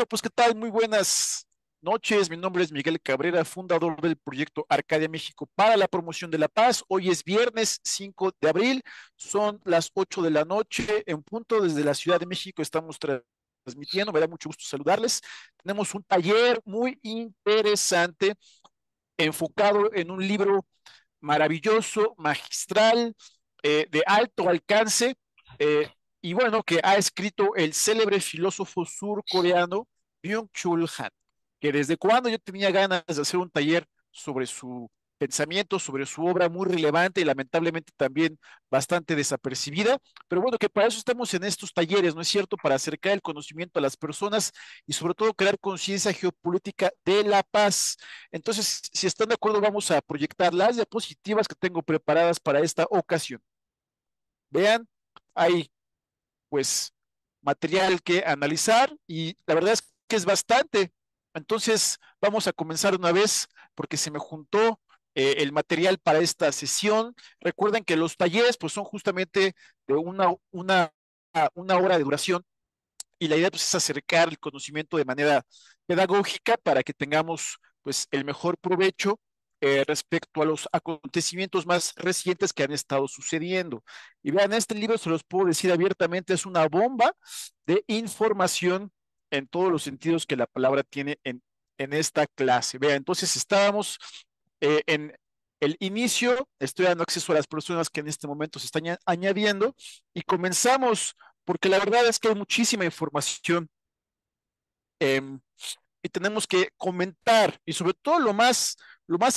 Pues, ¿qué tal? Muy buenas noches. Mi nombre es Miguel Cabrera, fundador del proyecto Arcadia México para la promoción de la paz. Hoy es viernes 5 de abril, son las 8 de la noche en punto desde la Ciudad de México. Estamos transmitiendo, me da mucho gusto saludarles. Tenemos un taller muy interesante enfocado en un libro maravilloso, magistral, de alto alcance, eh, y bueno, que ha escrito el célebre filósofo surcoreano Byung-Chul Han, que desde cuando yo tenía ganas de hacer un taller sobre su pensamiento, sobre su obra muy relevante y lamentablemente también bastante desapercibida, pero bueno, que para eso estamos en estos talleres, ¿no es cierto? Para acercar el conocimiento a las personas y sobre todo crear conciencia geopolítica de la paz. Entonces, si están de acuerdo, vamos a proyectar las diapositivas que tengo preparadas para esta ocasión. Vean, hay pues material que analizar y la verdad es que es bastante. Entonces, vamos a comenzar una vez porque se me juntó el material para esta sesión. Recuerden que los talleres pues son justamente de una hora de duración y la idea pues, es acercar el conocimiento de manera pedagógica para que tengamos pues el mejor provecho respecto a los acontecimientos más recientes que han estado sucediendo. Y vean, este libro se los puedo decir abiertamente, es una bomba de información en todos los sentidos que la palabra tiene en esta clase. Vean, entonces estábamos en el inicio, estoy dando acceso a las personas que en este momento se están añadiendo y comenzamos porque la verdad es que hay muchísima información em, y tenemos que comentar, y sobre todo lo más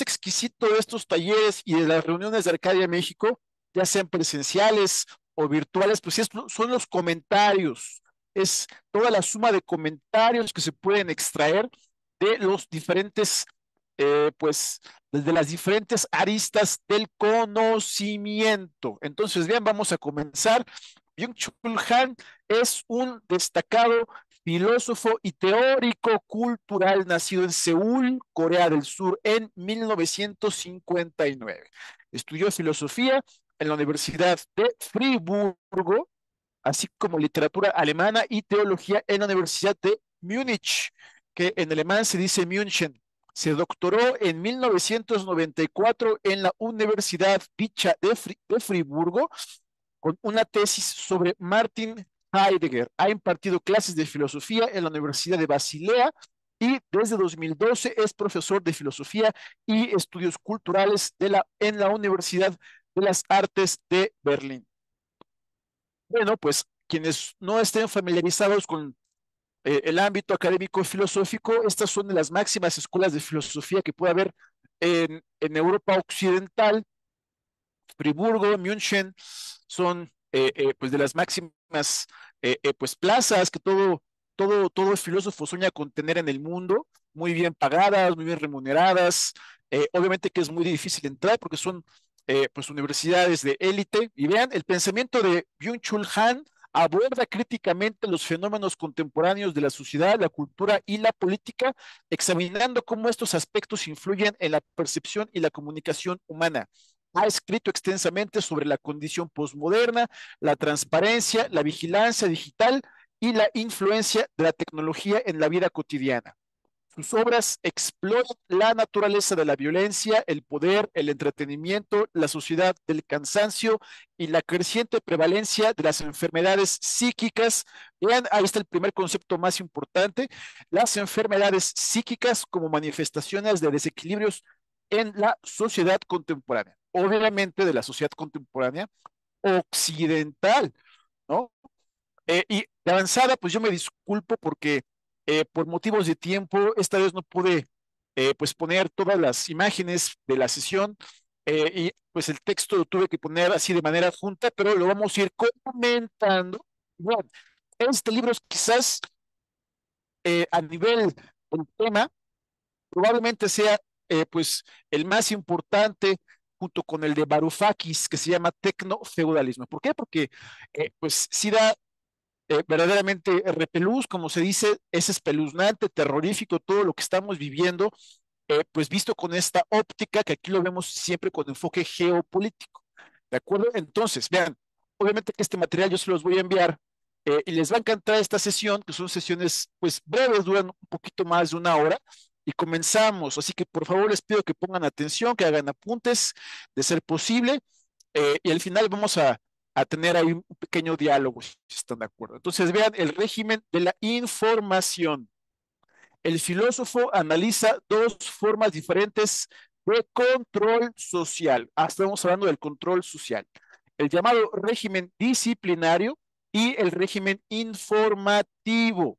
exquisito de estos talleres y de las reuniones de Arcadia México, ya sean presenciales o virtuales, pues son los comentarios, es toda la suma de comentarios que se pueden extraer de los diferentes, pues, desde las diferentes aristas del conocimiento. Entonces, bien, vamos a comenzar. Byung-Chul Han es un destacado filósofo y teórico cultural nacido en Seúl, Corea del Sur, en 1959. Estudió filosofía en la Universidad de Friburgo, así como literatura alemana y teología en la Universidad de Múnich, que en alemán se dice München. Se doctoró en 1994 en la Universidad Picha de Friburgo con una tesis sobre Martin Heidegger. Ha impartido clases de filosofía en la Universidad de Basilea y desde 2012 es profesor de filosofía y estudios culturales en la Universidad de las Artes de Berlín. Bueno, pues quienes no estén familiarizados con el ámbito académico filosófico, estas son de las máximas escuelas de filosofía que puede haber en Europa Occidental. Friburgo, München, son pues de las máximas pues plazas que todo filósofo sueña con tener en el mundo, muy bien pagadas, muy bien remuneradas. Obviamente que es muy difícil entrar porque son pues universidades de élite. Y vean, el pensamiento de Byung-Chul Han aborda críticamente los fenómenos contemporáneos de la sociedad, la cultura y la política, examinando cómo estos aspectos influyen en la percepción y la comunicación humana. Ha escrito extensamente sobre la condición posmoderna, la transparencia, la vigilancia digital y la influencia de la tecnología en la vida cotidiana. Sus obras exploran la naturaleza de la violencia, el poder, el entretenimiento, la sociedad del cansancio y la creciente prevalencia de las enfermedades psíquicas. Vean, ahí está el primer concepto más importante, las enfermedades psíquicas como manifestaciones de desequilibrios en la sociedad contemporánea. Obviamente de la sociedad contemporánea occidental, ¿no? Y de avanzada, pues yo me disculpo porque por motivos de tiempo, esta vez no pude pues poner todas las imágenes de la sesión y pues el texto lo tuve que poner así de manera junta, pero lo vamos a ir comentando. Bueno, este libro es quizás a nivel del tema, probablemente sea pues el más importante junto con el de Varoufakis, que se llama Tecnofeudalismo. ¿Por qué? Porque pues sí da verdaderamente repelús, como se dice, es espeluznante, terrorífico todo lo que estamos viviendo, pues visto con esta óptica que aquí lo vemos siempre con enfoque geopolítico. ¿De acuerdo? Entonces, vean, obviamente que este material yo se los voy a enviar Y les va a encantar esta sesión, que son sesiones pues breves, duran un poquito más de una hora, y comenzamos. Así que por favor les pido que pongan atención, que hagan apuntes, de ser posible, y al final vamos a tener ahí un pequeño diálogo, si están de acuerdo. Entonces vean el régimen de la información. El filósofo analiza dos formas diferentes de control social. Estamos hablando del control social. El llamado régimen disciplinario y el régimen informativo.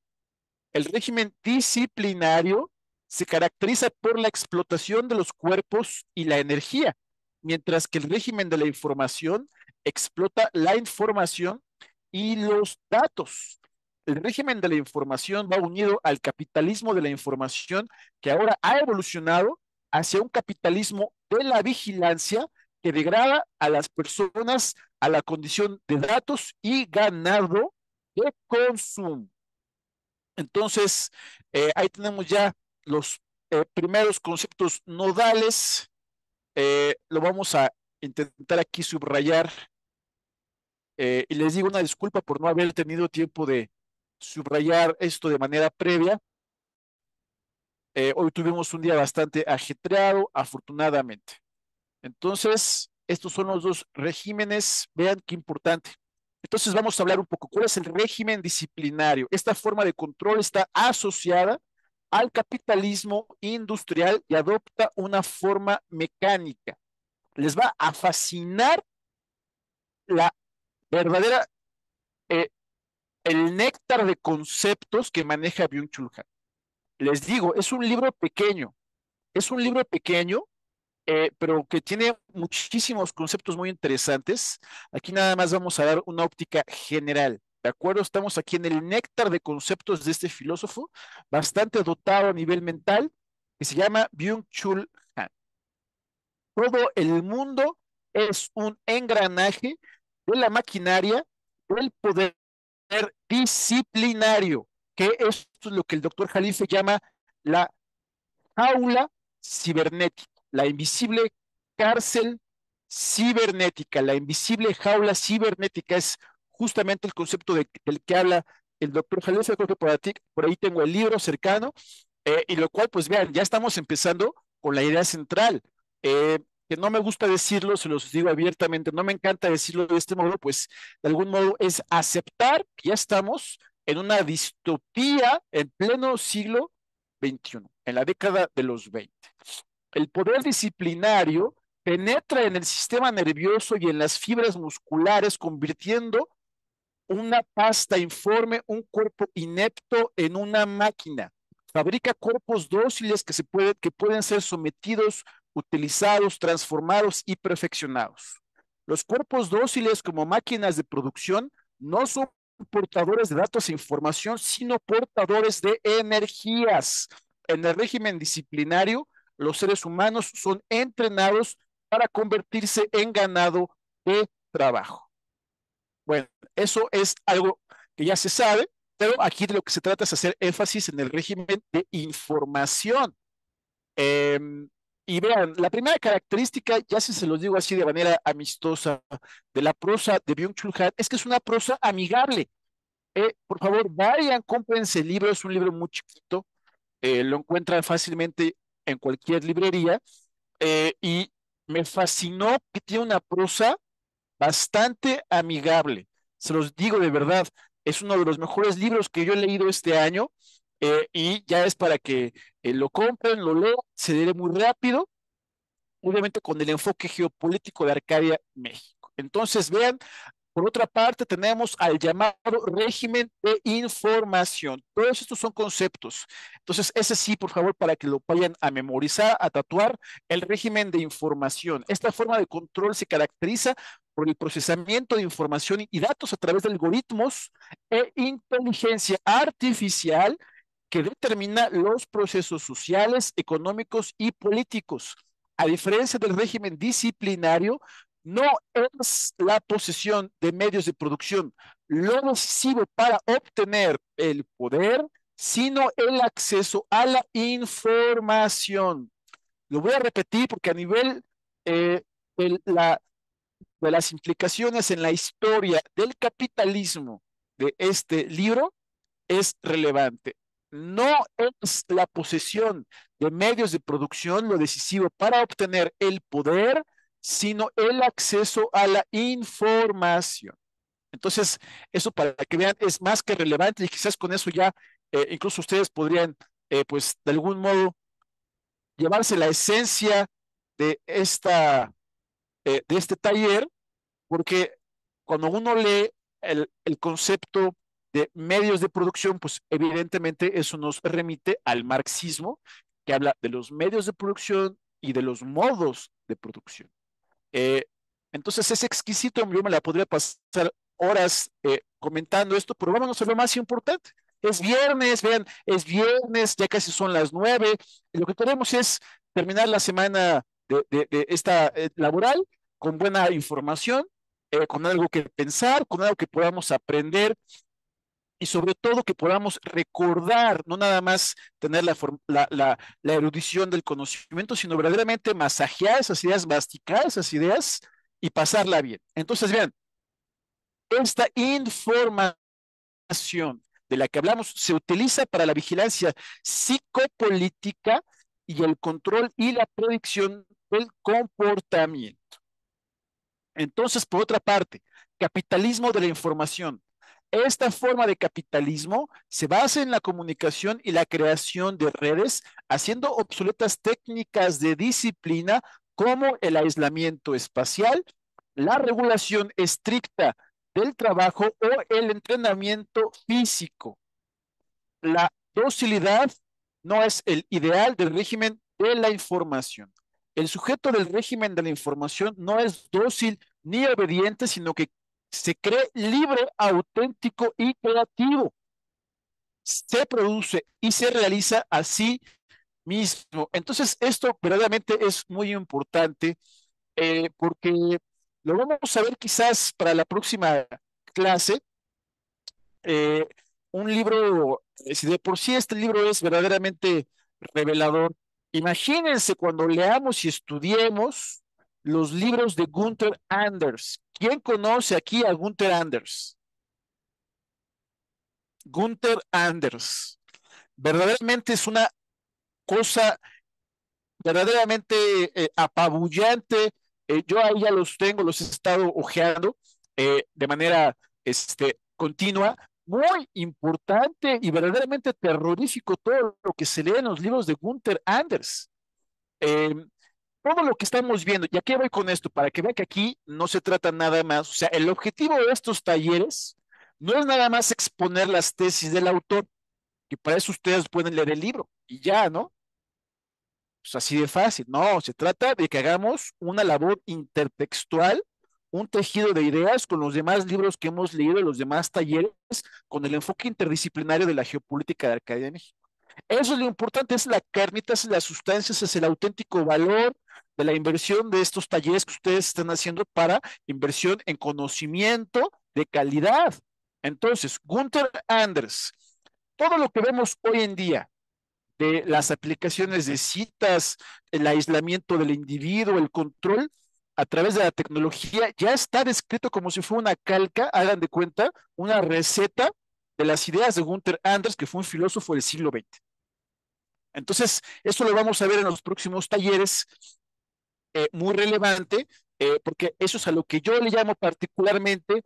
El régimen disciplinario se caracteriza por la explotación de los cuerpos y la energía, mientras que el régimen de la información explota la información y los datos. El régimen de la información va unido al capitalismo de la información, que ahora ha evolucionado hacia un capitalismo de la vigilancia que degrada a las personas a la condición de datos y ganado de consumo. Entonces, ahí tenemos ya los primeros conceptos nodales. Lo vamos a intentar aquí subrayar. Y les digo una disculpa por no haber tenido tiempo de subrayar esto de manera previa. Hoy tuvimos un día bastante ajetreado, afortunadamente. Entonces, estos son los dos regímenes. Vean qué importante. Entonces, vamos a hablar un poco. ¿Cuál es el régimen disciplinario? Esta forma de control está asociada al capitalismo industrial y adopta una forma mecánica. Les va a fascinar la verdadera, eh, el néctar de conceptos que maneja Byung-Chul Han. Les digo, es un libro pequeño, pero que tiene muchísimos conceptos muy interesantes. Aquí nada más vamos a dar una óptica general. ¿De acuerdo? Estamos aquí en el néctar de conceptos de este filósofo, bastante dotado a nivel mental, que se llama Byung-Chul Han. Todo el mundo es un engranaje de la maquinaria del poder disciplinario, que esto es lo que el doctor Jalife llama la jaula cibernética, la invisible cárcel cibernética, la invisible jaula cibernética es justamente el concepto del que habla el doctor Jalife. Creo que por ahí tengo el libro cercano, y lo cual, pues vean, ya estamos empezando con la idea central. Eh, que no me gusta decirlo, se los digo abiertamente, no me encanta decirlo de este modo, pues de algún modo es aceptar que ya estamos en una distopía en pleno siglo XXI, en la década de los 20. El poder disciplinario penetra en el sistema nervioso y en las fibras musculares, convirtiendo una pasta informe, un cuerpo inepto en una máquina. Fabrica cuerpos dóciles que pueden ser sometidos, utilizados, transformados y perfeccionados. Los cuerpos dóciles como máquinas de producción no son portadores de datos e información, sino portadores de energías. En el régimen disciplinario, los seres humanos son entrenados para convertirse en ganado de trabajo. Bueno, eso es algo que ya se sabe, pero aquí de lo que se trata es hacer énfasis en el régimen de información. Eh, y vean, la primera característica, ya si se los digo así de manera amistosa, de la prosa de Byung-Chul Han, es que es una prosa amigable. Por favor, vayan, cómprense el libro, es un libro muy chiquito, lo encuentran fácilmente en cualquier librería, y me fascinó que tiene una prosa bastante amigable. Se los digo de verdad, es uno de los mejores libros que yo he leído este año, y ya es para que lo compren, lo lean, se lee muy rápido, obviamente con el enfoque geopolítico de Arcadia, México. Entonces, vean, por otra parte, tenemos al llamado régimen de información. Todos estos son conceptos. Entonces, ese sí, por favor, para que lo vayan a memorizar, a tatuar, el régimen de información. Esta forma de control se caracteriza por el procesamiento de información y datos a través de algoritmos e inteligencia artificial que determina los procesos sociales, económicos y políticos. A diferencia del régimen disciplinario, no es la posesión de medios de producción lo decisivo para obtener el poder, sino el acceso a la información. Lo voy a repetir porque a nivel, eh, de las implicaciones en la historia del capitalismo, de este libro es relevante. No es la posesión de medios de producción lo decisivo para obtener el poder, sino el acceso a la información. Entonces, eso para que vean es más que relevante y quizás con eso ya incluso ustedes podrían, pues, de algún modo llevarse la esencia de de este taller, porque cuando uno lee el concepto de medios de producción, pues evidentemente eso nos remite al marxismo, que habla de los medios de producción y de los modos de producción. Eh, entonces es exquisito, yo me la podría pasar horas comentando esto, pero vámonos a lo más importante. Es viernes, vean, es viernes, ya casi son las 9, y lo que queremos es terminar la semana de esta laboral con buena información, con algo que pensar, con algo que podamos aprender y sobre todo que podamos recordar, no nada más tener la erudición del conocimiento, sino verdaderamente masajear esas ideas, masticar esas ideas y pasarla bien. Entonces, vean, esta información de la que hablamos se utiliza para la vigilancia psicopolítica y el control y la predicción del comportamiento. Entonces, por otra parte, capitalismo de la información. Esta forma de capitalismo se basa en la comunicación y la creación de redes, haciendo obsoletas técnicas de disciplina como el aislamiento espacial, la regulación estricta del trabajo o el entrenamiento físico. La docilidad no es el ideal del régimen de la información. El sujeto del régimen de la información no es dócil ni obediente, sino que se cree libre, auténtico y creativo. Se produce y se realiza a sí mismo. Entonces, esto verdaderamente es muy importante porque lo vamos a ver quizás para la próxima clase, eh, un libro, si de por sí este libro es verdaderamente revelador, imagínense cuando leamos y estudiemos los libros de Gunther Anders. ¿Quién conoce aquí a Gunther Anders? Gunther Anders. Verdaderamente es una cosa verdaderamente apabullante. Yo ahí ya los tengo, los he estado hojeando de manera continua. Muy importante y verdaderamente terrorífico todo lo que se lee en los libros de Gunther Anders. Eh, Todo lo que estamos viendo, y aquí voy con esto, para que vean que aquí no se trata nada más, o sea, el objetivo de estos talleres no es nada más exponer las tesis del autor, que para eso ustedes pueden leer el libro y ya, ¿no? Pues así de fácil. No, se trata de que hagamos una labor intertextual, un tejido de ideas con los demás libros que hemos leído, los demás talleres, con el enfoque interdisciplinario de la geopolítica de Arcadia de México. Eso es lo importante, es la carnita, es la sustancia, ese es el auténtico valor de la inversión de estos talleres que ustedes están haciendo para inversión en conocimiento de calidad. Entonces, Gunther Anders, todo lo que vemos hoy en día, de las aplicaciones de citas, el aislamiento del individuo, el control a través de la tecnología, ya está descrito como si fuera una calca, hagan de cuenta, una receta de las ideas de Gunther Anders, que fue un filósofo del siglo XX. Entonces, eso lo vamos a ver en los próximos talleres, muy relevante, porque eso es a lo que yo le llamo particularmente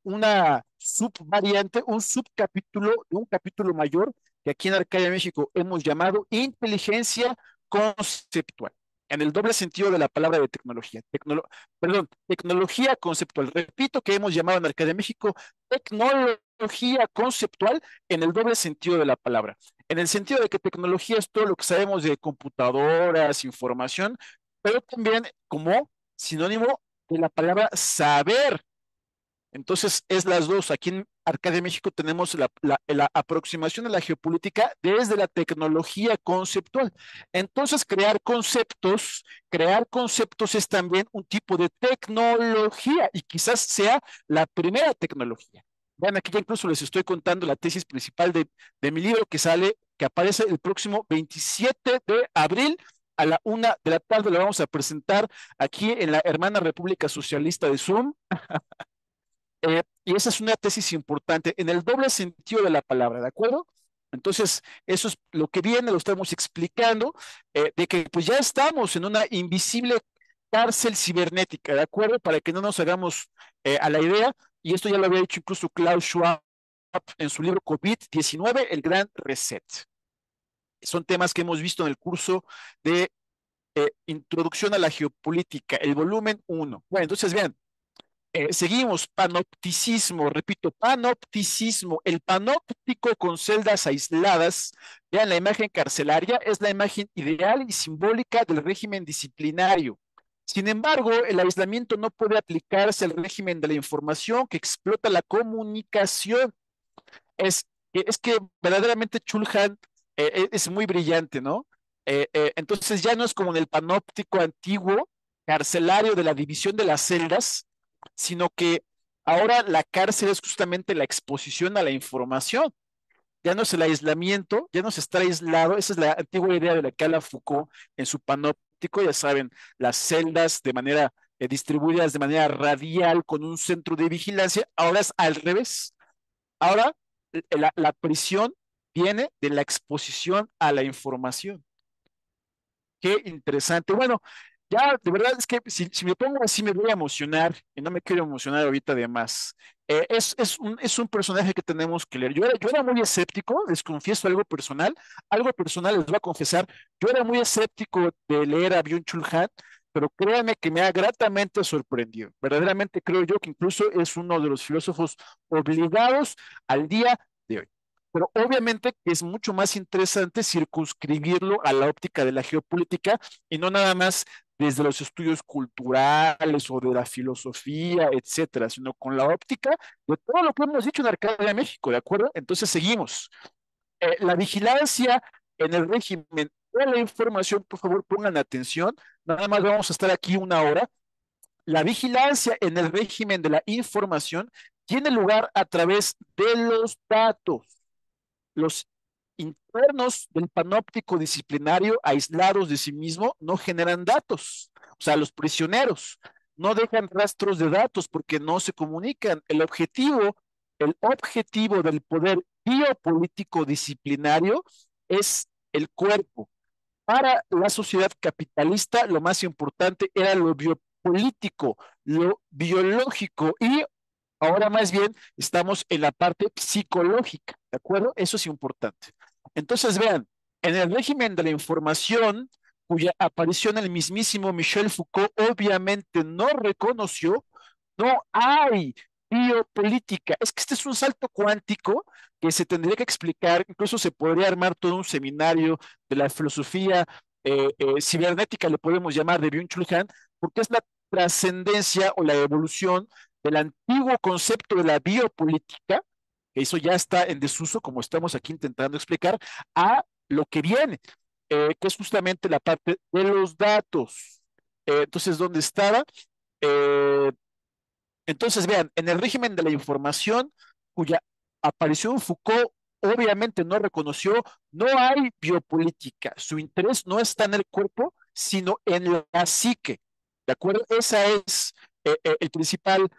una subvariante, un subcapítulo de un capítulo mayor que aquí en Arcadia, México, hemos llamado inteligencia conceptual, en el doble sentido de la palabra de tecnología. Perdón, tecnología conceptual. Repito que hemos llamado en Arcadia, México, tecnología conceptual en el doble sentido de la palabra. En el sentido de que tecnología es todo lo que sabemos de computadoras, información, pero también como sinónimo de la palabra saber. Entonces, es las dos. Aquí en Arcadia, México, tenemos la aproximación a la geopolítica desde la tecnología conceptual. Entonces, crear conceptos es también un tipo de tecnología y quizás sea la primera tecnología. Vean, aquí ya incluso les estoy contando la tesis principal de mi libro que aparece el próximo 27 de abril a la 1 de la tarde. Lo vamos a presentar aquí en la hermana República Socialista de Zoom. Y esa es una tesis importante en el doble sentido de la palabra, ¿de acuerdo? Entonces, eso es lo que viene, lo estamos explicando, de que pues ya estamos en una invisible cárcel cibernética, ¿de acuerdo? Para que no nos hagamos a la idea, y esto ya lo había dicho incluso Klaus Schwab en su libro COVID-19, el gran reset. Son temas que hemos visto en el curso de Introducción a la Geopolítica, el volumen uno. Bueno, entonces vean, seguimos, panopticismo, repito, panopticismo, el panóptico con celdas aisladas. Vean, la imagen carcelaria es la imagen ideal y simbólica del régimen disciplinario. Sin embargo, el aislamiento no puede aplicarse al régimen de la información que explota la comunicación. Es, es que verdaderamente Chulhan es muy brillante, ¿no? Entonces ya no es como en el panóptico antiguo, carcelario de la división de las celdas, sino que ahora la cárcel es justamente la exposición a la información. Ya no es el aislamiento, ya no es estar aislado, esa es la antigua idea de la que habla Foucault en su panóptico, ya saben, las celdas de manera distribuidas de manera radial con un centro de vigilancia, ahora es al revés. Ahora, la prisión viene de la exposición a la información. Qué interesante. Bueno, ya de verdad es que si me pongo así me voy a emocionar y no me quiero emocionar ahorita de más. Es un personaje que tenemos que leer. Yo era muy escéptico, les confieso algo personal les voy a confesar. Yo era muy escéptico de leer a Byung-Chul Han, pero créanme que me ha gratamente sorprendido. Verdaderamente creo yo que incluso es uno de los filósofos obligados al día de hoy. Pero obviamente que es mucho más interesante circunscribirlo a la óptica de la geopolítica y no nada más desde los estudios culturales o de la filosofía, etcétera, sino con la óptica de todo lo que hemos dicho en Arcadia, México, ¿de acuerdo? Entonces seguimos. La vigilancia en el régimen de la información, por favor, pongan atención. Nada más vamos a estar aquí una hora. La vigilancia en el régimen de la información tiene lugar a través de los datos. Los internos del panóptico disciplinario, aislados de sí mismo, no generan datos. O sea, los prisioneros no dejan rastros de datos porque no se comunican. El objetivo del poder biopolítico disciplinario es el cuerpo. Para la sociedad capitalista, lo más importante era lo biopolítico, lo biológico, y ahora más bien estamos en la parte psicológica, ¿de acuerdo? Eso es importante. Entonces, vean, en el régimen de la información, cuya aparición el mismísimo Michel Foucault obviamente no reconoció, no hay biopolítica. Es que este es un salto cuántico que se tendría que explicar, incluso se podría armar todo un seminario de la filosofía cibernética, le podemos llamar, de Byung-Chul Han, porque es la trascendencia o la evolución del antiguo concepto de la biopolítica, que eso ya está en desuso, como estamos aquí intentando explicar, a lo que viene, que es justamente la parte de los datos. Entonces, ¿dónde estaba? Eh, entonces, vean, en el régimen de la información, cuya aparición Foucault obviamente no reconoció, no hay biopolítica. Su interés no está en el cuerpo, sino en la psique. ¿De acuerdo? Esa es el principal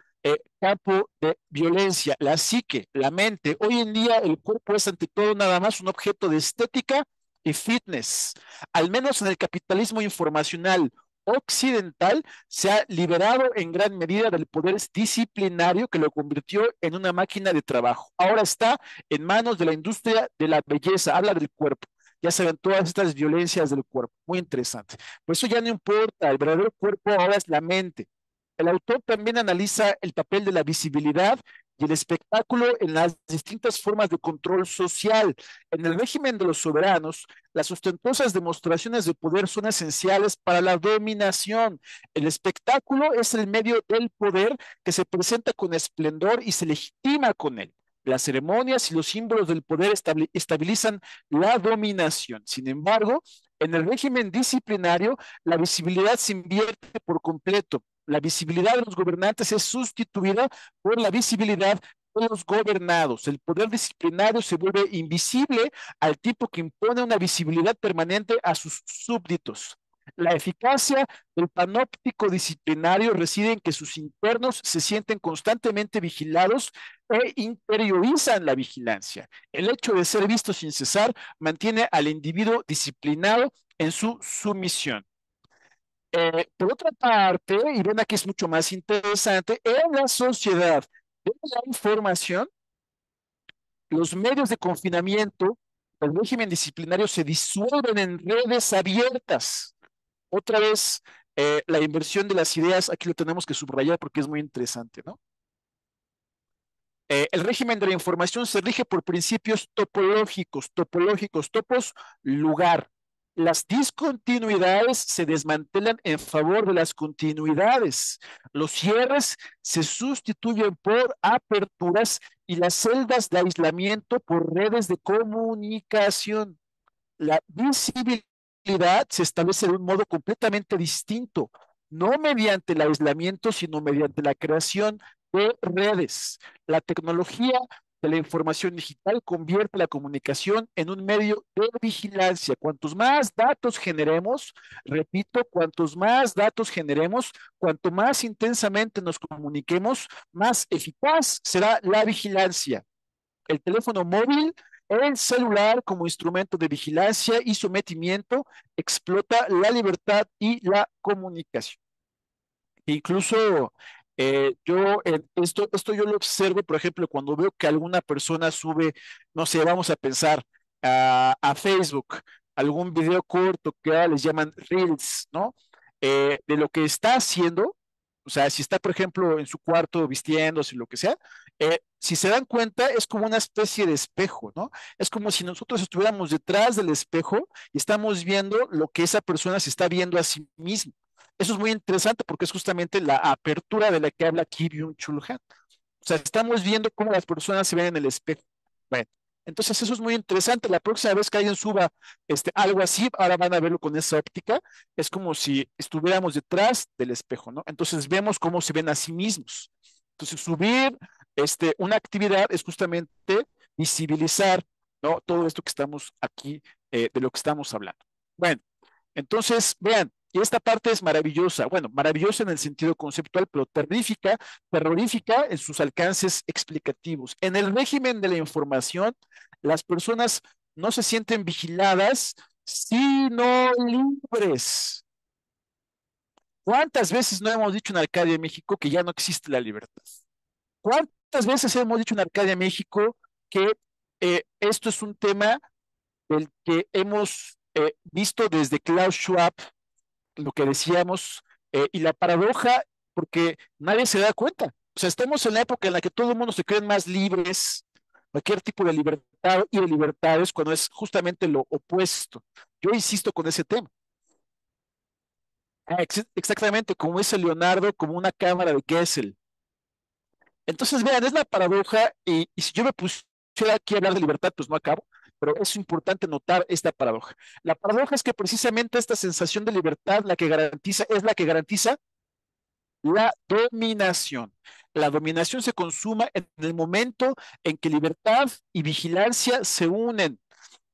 campo de violencia, la psique, la mente. Hoy en día el cuerpo es ante todo nada más un objeto de estética y fitness. Al menos en el capitalismo informacional occidental se ha liberado en gran medida del poder disciplinario que lo convirtió en una máquina de trabajo. Ahora está en manos de la industria de la belleza, habla del cuerpo. Ya saben, todas estas violencias del cuerpo. Muy interesante. Por eso ya no importa, el verdadero cuerpo ahora es la mente. El autor también analiza el papel de la visibilidad y el espectáculo en las distintas formas de control social. En el régimen de los soberanos, las ostentosas demostraciones de poder son esenciales para la dominación. El espectáculo es el medio del poder que se presenta con esplendor y se legitima con él. Las ceremonias y los símbolos del poder estabilizan la dominación. Sin embargo, en el régimen disciplinario, la visibilidad se invierte por completo. La visibilidad de los gobernantes es sustituida por la visibilidad de los gobernados. El poder disciplinario se vuelve invisible al tipo que impone una visibilidad permanente a sus súbditos. La eficacia del panóptico disciplinario reside en que sus internos se sienten constantemente vigilados e interiorizan la vigilancia. El hecho de ser visto sin cesar mantiene al individuo disciplinado en su sumisión. Por otra parte, y ven aquí es mucho más interesante, en la sociedad de la información, los medios de confinamiento, el régimen disciplinario se disuelven en redes abiertas. Otra vez, la inversión de las ideas, aquí lo tenemos que subrayar porque es muy interesante, ¿no? El régimen de la información se rige por principios topológicos, topos, lugar. Las discontinuidades se desmantelan en favor de las continuidades. Los cierres se sustituyen por aperturas y las celdas de aislamiento por redes de comunicación. La visibilidad se establece de un modo completamente distinto, no mediante el aislamiento, sino mediante la creación de redes. La tecnología de la información digital convierte la comunicación en un medio de vigilancia. Cuantos más datos generemos, repito, cuantos más datos generemos, cuanto más intensamente nos comuniquemos, más eficaz será la vigilancia. El teléfono móvil, el celular como instrumento de vigilancia y sometimiento explota la libertad y la comunicación. Incluso esto yo lo observo, por ejemplo, cuando veo que alguna persona sube, no sé, vamos a pensar a Facebook, algún video corto que ahora les llaman Reels, ¿no? De lo que está haciendo, o sea, si está, por ejemplo, en su cuarto vistiéndose, lo que sea, si se dan cuenta, es como una especie de espejo, ¿no? Es como si nosotros estuviéramos detrás del espejo y estamos viendo lo que esa persona se está viendo a sí misma. Eso es muy interesante porque es justamente la apertura de la que habla Kim Byung-Chul Han. O sea, estamos viendo cómo las personas se ven en el espejo. Bueno, entonces eso es muy interesante. La próxima vez que alguien suba algo así, ahora van a verlo con esa óptica. Es como si estuviéramos detrás del espejo, ¿no? Entonces vemos cómo se ven a sí mismos. Entonces subir una actividad es justamente visibilizar, ¿no? Todo esto que estamos aquí, de lo que estamos hablando. Bueno, entonces, vean, y esta parte es maravillosa, bueno, maravillosa en el sentido conceptual, pero terrorífica en sus alcances explicativos. En el régimen de la información, las personas no se sienten vigiladas, sino libres. ¿Cuántas veces no hemos dicho en Arcadia, México, que ya no existe la libertad? ¿Cuántas veces hemos dicho en Arcadia, México, que esto es un tema del que hemos visto desde Klaus Schwab, lo que decíamos, y la paradoja, porque nadie se da cuenta. O sea, estamos en la época en la que todo el mundo se creen más libres, cualquier tipo de libertad y de libertades, cuando es justamente lo opuesto. Yo insisto con ese tema. Exactamente, como dice Leonardo, como una cámara de Kessel. Entonces, vean, es la paradoja, y si yo me pusiera aquí a hablar de libertad, pues no acabo, pero es importante notar esta paradoja. La paradoja es que precisamente esta sensación de libertad es la que garantiza la dominación. La dominación se consuma en el momento en que libertad y vigilancia se unen.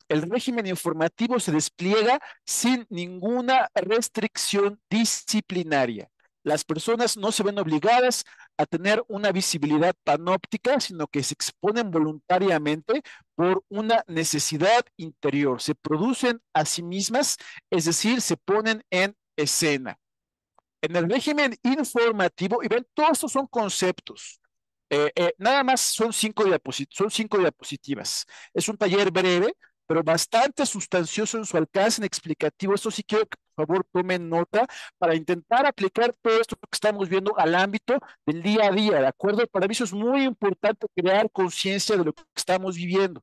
El régimen informativo se despliega sin ninguna restricción disciplinaria. Las personas no se ven obligadas a tener una visibilidad panóptica, sino que se exponen voluntariamente por una necesidad interior. Se producen a sí mismas, es decir, se ponen en escena. En el régimen informativo, y ven, todos estos son conceptos. Nada más son cinco diapositivas. Es un taller breve, pero bastante sustancioso en su alcance en explicativo. Esto sí quiero que por favor tomen nota para intentar aplicar todo esto que estamos viendo al ámbito del día a día, ¿de acuerdo? Para mí eso es muy importante crear conciencia de lo que estamos viviendo,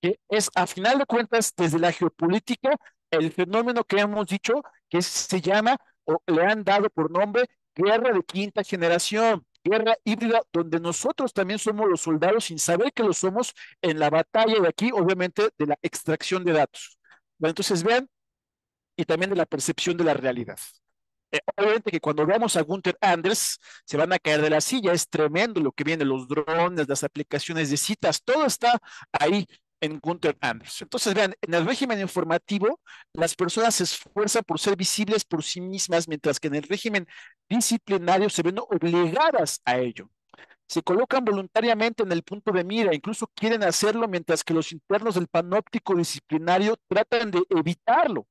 que es a final de cuentas desde la geopolítica el fenómeno que hemos dicho que se llama o le han dado por nombre guerra de quinta generación, guerra híbrida, donde nosotros también somos los soldados sin saber que lo somos en la batalla de aquí, obviamente de la extracción de datos. Bueno, entonces vean, y también de la percepción de la realidad. Obviamente que cuando veamos a Gunther Anders se van a caer de la silla, es tremendo lo que viene, los drones, las aplicaciones de citas, todo está ahí en Gunther Anders. Entonces, vean, en el régimen informativo, las personas se esfuerzan por ser visibles por sí mismas, mientras que en el régimen disciplinario se ven obligadas a ello. Se colocan voluntariamente en el punto de mira, incluso quieren hacerlo, mientras que los internos del panóptico disciplinario tratan de evitarlo.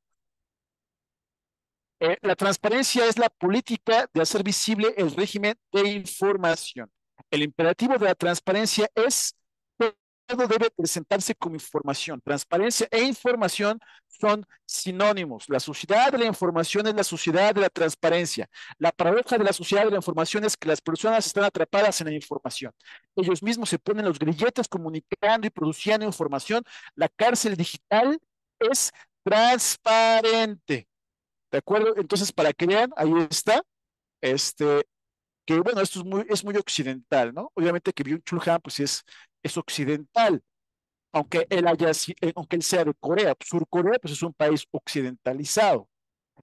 La transparencia es la política de hacer visible el régimen de información. El imperativo de la transparencia es que todo debe presentarse como información. Transparencia e información son sinónimos. La sociedad de la información es la sociedad de la transparencia. La paradoja de la sociedad de la información es que las personas están atrapadas en la información. Ellos mismos se ponen los grilletes comunicando y produciendo información. La cárcel digital es transparente. ¿De acuerdo? Entonces, para que vean, ahí está, este, que bueno, esto es muy occidental, ¿no? Obviamente que Byung-Chul Han, pues es occidental, aunque él sea de Corea, Sur-Corea, pues es un país occidentalizado.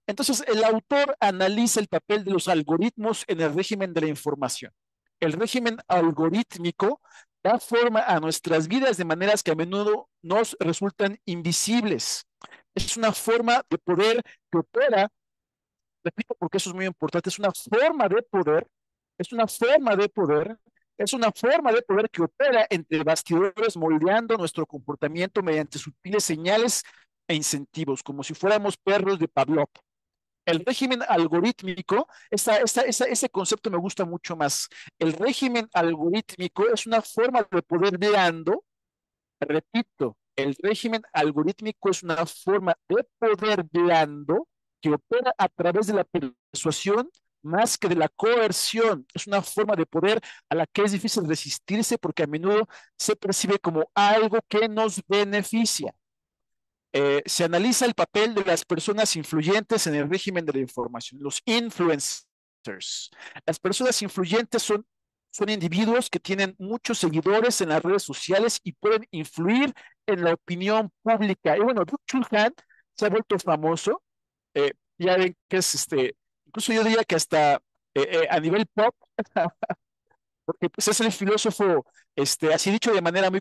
Entonces, el autor analiza el papel de los algoritmos en el régimen de la información. El régimen algorítmico da forma a nuestras vidas de maneras que a menudo nos resultan invisibles. Es una forma de poder que opera, repito porque eso es muy importante, es una forma de poder, es una forma de poder, es una forma de poder que opera entre bastidores, moldeando nuestro comportamiento mediante sutiles señales e incentivos, como si fuéramos perros de Pavlov. El régimen algorítmico, ese concepto me gusta mucho más. El régimen algorítmico es una forma de poder blando. Repito, el régimen algorítmico es una forma de poder blando que opera a través de la persuasión más que de la coerción. Es una forma de poder a la que es difícil resistirse porque a menudo se percibe como algo que nos beneficia. Se analiza el papel de las personas influyentes en el régimen de la información, los influencers. Las personas influyentes son individuos que tienen muchos seguidores en las redes sociales y pueden influir en la opinión pública. Y bueno, Byung-Chul Han se ha vuelto famoso. Ya ven que incluso yo diría que hasta a nivel pop, porque pues, es el filósofo, así dicho de manera muy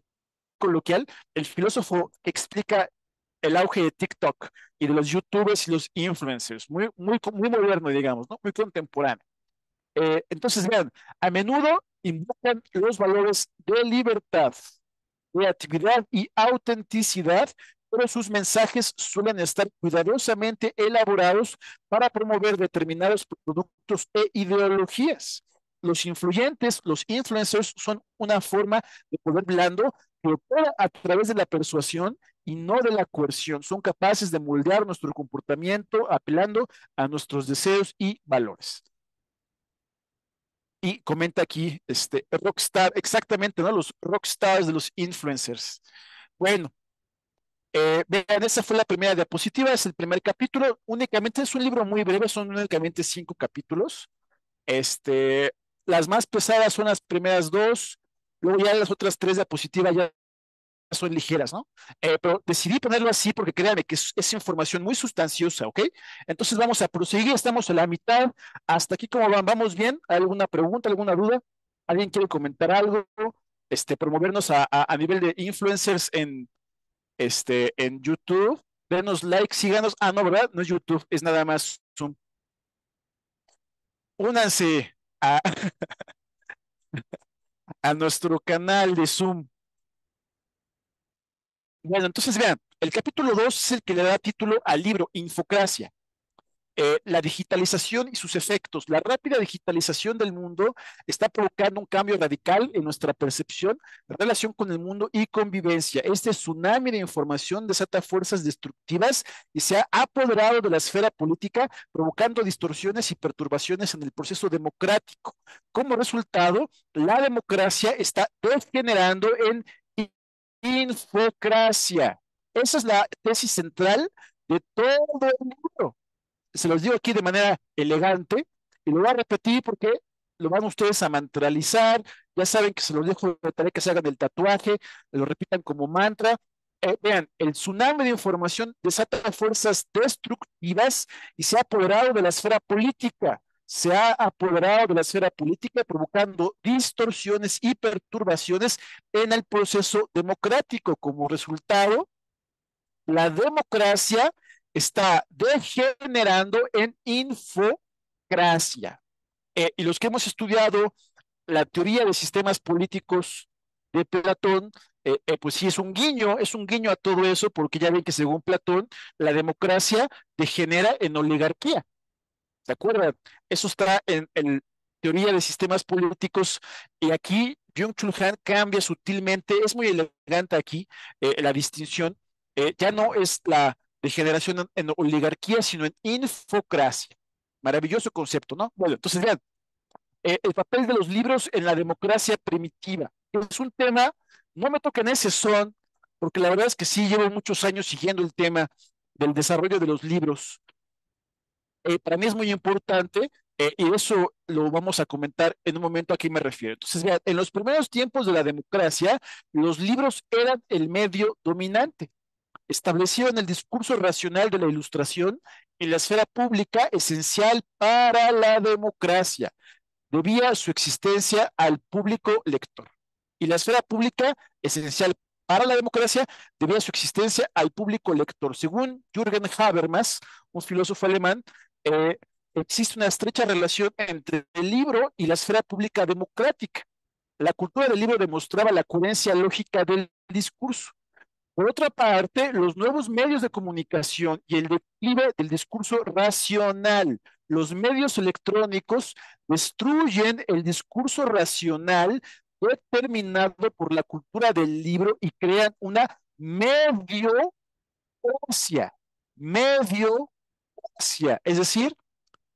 coloquial, el filósofo que explica el auge de TikTok y de los YouTubers y los influencers, muy moderno, digamos, ¿no? Muy contemporáneo. Entonces, vean, a menudo invocan los valores de libertad, creatividad y autenticidad, pero sus mensajes suelen estar cuidadosamente elaborados para promover determinados productos e ideologías. Los influyentes, los influencers, son una forma de poder blando que opera a través de la persuasión y no de la coerción. Son capaces de moldear nuestro comportamiento apelando a nuestros deseos y valores. Y comenta aquí, rockstar, exactamente, ¿no? Los rockstars de los influencers. Bueno, vean, esa fue la primera diapositiva, es el primer capítulo. Únicamente es un libro muy breve, son únicamente 5 capítulos. Este, las más pesadas son las primeras dos, luego ya las otras 3 diapositivas ya son ligeras, ¿no? Pero decidí ponerlo así porque créanme que es información muy sustanciosa, ¿ok? Entonces vamos a proseguir, estamos a la mitad. Hasta aquí, ¿cómo van? ¿Vamos bien? ¿Alguna pregunta, alguna duda? ¿Alguien quiere comentar algo? Promovernos a nivel de influencers en YouTube. Denos like, síganos. Ah, no, ¿verdad? No es YouTube, es nada más Zoom. Únanse a, a nuestro canal de Zoom. Bueno, entonces vean, el capítulo 2 es el que le da título al libro Infocracia. La digitalización y sus efectos. La rápida digitalización del mundo está provocando un cambio radical en nuestra percepción, relación con el mundo y convivencia. Este tsunami de información desata fuerzas destructivas y se ha apoderado de la esfera política, provocando distorsiones y perturbaciones en el proceso democrático. Como resultado, la democracia está degenerando en infocracia. Esa es la tesis central de todo el libro. Se los digo aquí de manera elegante y lo voy a repetir porque lo van ustedes a mantralizar. Ya saben que se los dejo de tarea que se hagan el tatuaje, lo repitan como mantra. Vean, el tsunami de información desata fuerzas destructivas y se ha apoderado de la esfera política, se ha apoderado de la esfera política, provocando distorsiones y perturbaciones en el proceso democrático. Como resultado, la democracia está degenerando en infocracia. Y los que hemos estudiado la teoría de sistemas políticos de Platón, pues sí es un guiño a todo eso, porque ya ven que según Platón, la democracia degenera en oligarquía. ¿De acuerdo? Eso está en teoría de sistemas políticos y aquí Byung-Chul Han cambia sutilmente, es muy elegante aquí la distinción, ya no es la degeneración en oligarquía, sino en infocracia. Maravilloso concepto, ¿no? Bueno, entonces vean, el papel de los libros en la democracia primitiva. Es un tema, no me toquen ese son, porque la verdad es que sí llevo muchos años siguiendo el tema del desarrollo de los libros. Para mí es muy importante y eso lo vamos a comentar en un momento a qué me refiero. Entonces, vean, en los primeros tiempos de la democracia, los libros eran el medio dominante. Establecieron el discurso racional de la ilustración en la esfera pública esencial para la democracia. Debía su existencia al público lector. Y la esfera pública esencial para la democracia debía su existencia al público lector. Según Jürgen Habermas, un filósofo alemán, eh, existe una estrecha relación entre el libro y la esfera pública democrática. La cultura del libro demostraba la coherencia lógica del discurso. Por otra parte, los nuevos medios de comunicación y el declive del discurso racional. Los medios electrónicos destruyen el discurso racional determinado por la cultura del libro y crean una mediocracia, mediocracia. Es decir,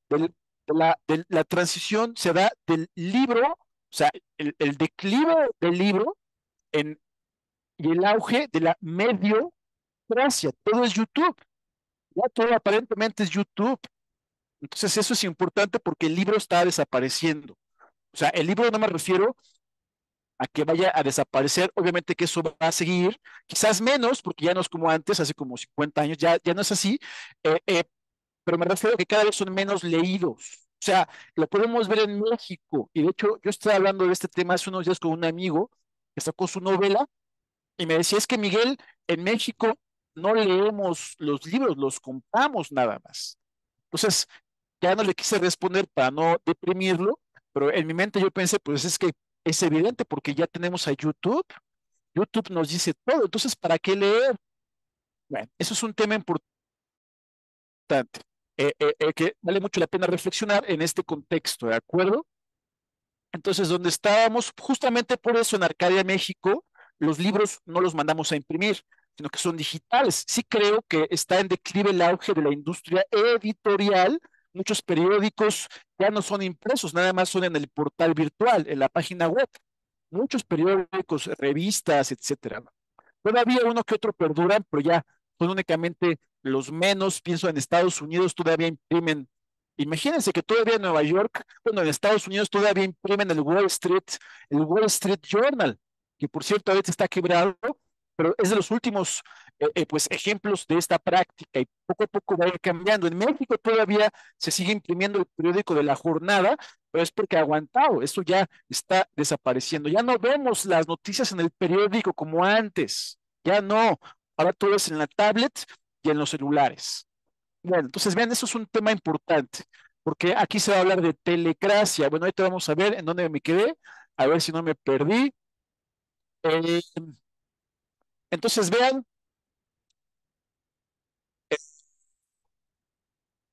del- de la transición se da del libro, o sea, el declive del libro en, y el auge de la mediocracia. Todo es YouTube, ya todo aparentemente es YouTube. Entonces eso es importante porque el libro está desapareciendo. O sea, el libro no me refiero a que vaya a desaparecer, obviamente que eso va a seguir, quizás menos, porque ya no es como antes, hace como 50 años, ya no es así, eh, eh, pero me refiero a que cada vez son menos leídos. O sea, lo podemos ver en México, y de hecho yo estaba hablando de este tema hace unos días con un amigo que sacó su novela, y me decía, es que Miguel, en México no leemos los libros, los compramos nada más. Entonces, ya no le quise responder para no deprimirlo, pero en mi mente yo pensé, pues es que es evidente porque ya tenemos a YouTube, YouTube nos dice todo, entonces, ¿para qué leer? Bueno, eso es un tema importante, que vale mucho la pena reflexionar en este contexto, ¿de acuerdo? Entonces, donde estábamos, justamente por eso en Arcadia, México, los libros no los mandamos a imprimir, sino que son digitales. Sí creo que está en declive el auge de la industria editorial. Muchos periódicos ya no son impresos, nada más son en el portal virtual, en la página web. Muchos periódicos, revistas, etcétera. Todavía uno que otro perduran, pero ya son únicamente los menos. Pienso en Estados Unidos, todavía imprimen. Imagínense que todavía en Nueva York, bueno, en Estados Unidos todavía imprimen el Wall Street Journal, que por cierto ahorita está quebrado, pero es de los últimos pues ejemplos de esta práctica y poco a poco va a ir cambiando. En México todavía se sigue imprimiendo el periódico de La Jornada, pero es porque ha aguantado, eso ya está desapareciendo. Ya no vemos las noticias en el periódico como antes, ya no, ahora todo es en la tablet y en los celulares. Bueno, entonces vean, eso es un tema importante, porque aquí se va a hablar de telecracia. Bueno, ahorita vamos a ver en dónde me quedé, a ver si no me perdí. Eh, entonces vean, eh,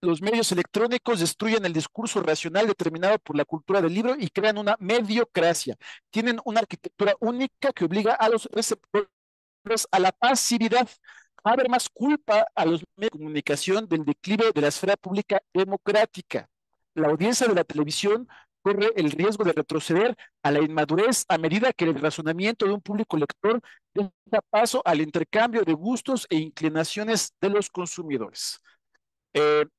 los medios electrónicos destruyen el discurso racional determinado por la cultura del libro y crean una mediocracia. Tienen una arquitectura única que obliga a los receptores a la pasividad. Habermas culpa a los medios de comunicación del declive de la esfera pública democrática. La audiencia de la televisión corre el riesgo de retroceder a la inmadurez a medida que el razonamiento de un público lector da paso al intercambio de gustos e inclinaciones de los consumidores.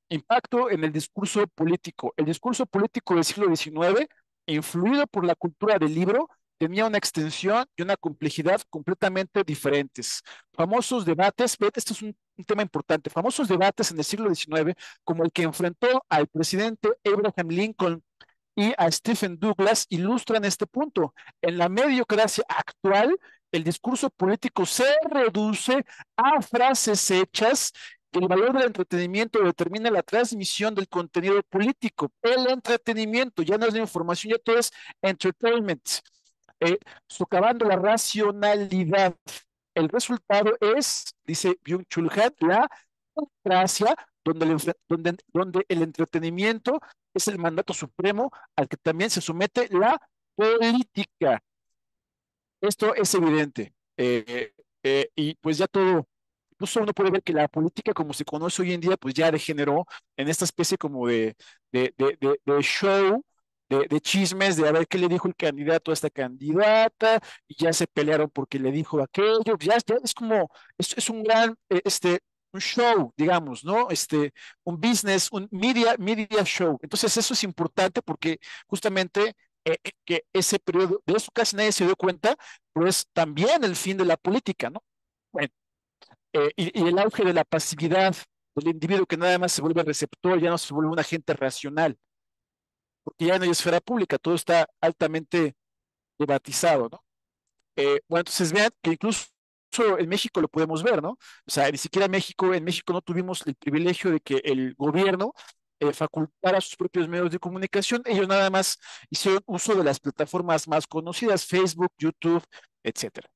Impacto en el discurso político. El discurso político del siglo XIX, influido por la cultura del libro, tenía una extensión y una complejidad completamente diferentes. Famosos debates, esto es un tema importante. Famosos debates en el siglo XIX, como el que enfrentó al presidente Abraham Lincoln y a Stephen Douglas, ilustran este punto. En la mediocracia actual, el discurso político se reduce a frases hechas. El valor del entretenimiento determina la transmisión del contenido político. El entretenimiento ya no es la información, ya todo es entertainment, eh, socavando la racionalidad. El resultado es, dice Byung-Chul Han, la democracia, donde el entretenimiento es el mandato supremo al que también se somete la política. Esto es evidente. Y pues ya todo, incluso uno puede ver que la política como se conoce hoy en día, pues ya degeneró en esta especie como de show, de chismes, de a ver qué le dijo el candidato a esta candidata, y ya se pelearon porque le dijo aquello, ya es como, es un gran, un show, digamos, ¿no? Un business, un media show. Entonces eso es importante porque justamente que ese periodo, de eso casi nadie se dio cuenta, pero es también el fin de la política, ¿no? Bueno, y el auge de la pasividad del individuo que nada más se vuelve receptor, ya no se vuelve un agente racional, porque ya no hay esfera pública, todo está altamente debatizado, ¿no? Bueno, entonces vean que incluso en México lo podemos ver, ¿no? O sea, ni siquiera en México no tuvimos el privilegio de que el gobierno facultara sus propios medios de comunicación, ellos nada más hicieron uso de las plataformas más conocidas, Facebook, YouTube, etcétera.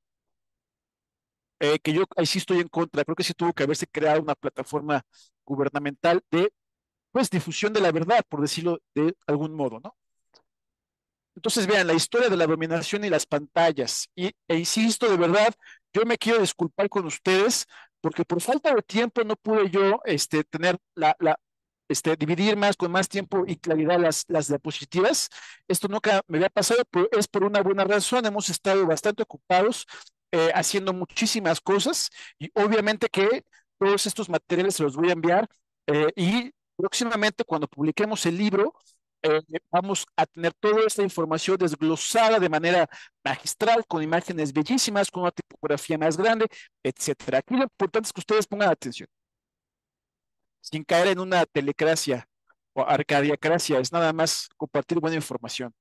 Que yo ahí sí estoy en contra, creo que sí tuvo que haberse creado una plataforma gubernamental de, pues, difusión de la verdad, por decirlo de algún modo, ¿no? Entonces, vean, la historia de la dominación y las pantallas. E insisto, de verdad, yo me quiero disculpar con ustedes porque por falta de tiempo no pude yo tener dividir más con más tiempo y claridad las diapositivas. Esto nunca me había pasado, pero es por una buena razón. Hemos estado bastante ocupados haciendo muchísimas cosas y obviamente que todos estos materiales se los voy a enviar y próximamente cuando publiquemos el libro eh, vamos a tener toda esta información desglosada de manera magistral, con imágenes bellísimas, con una tipografía más grande, etcétera. Aquí lo importante es que ustedes pongan atención, sin caer en una telecracia o arcadiacracia, es nada más compartir buena información.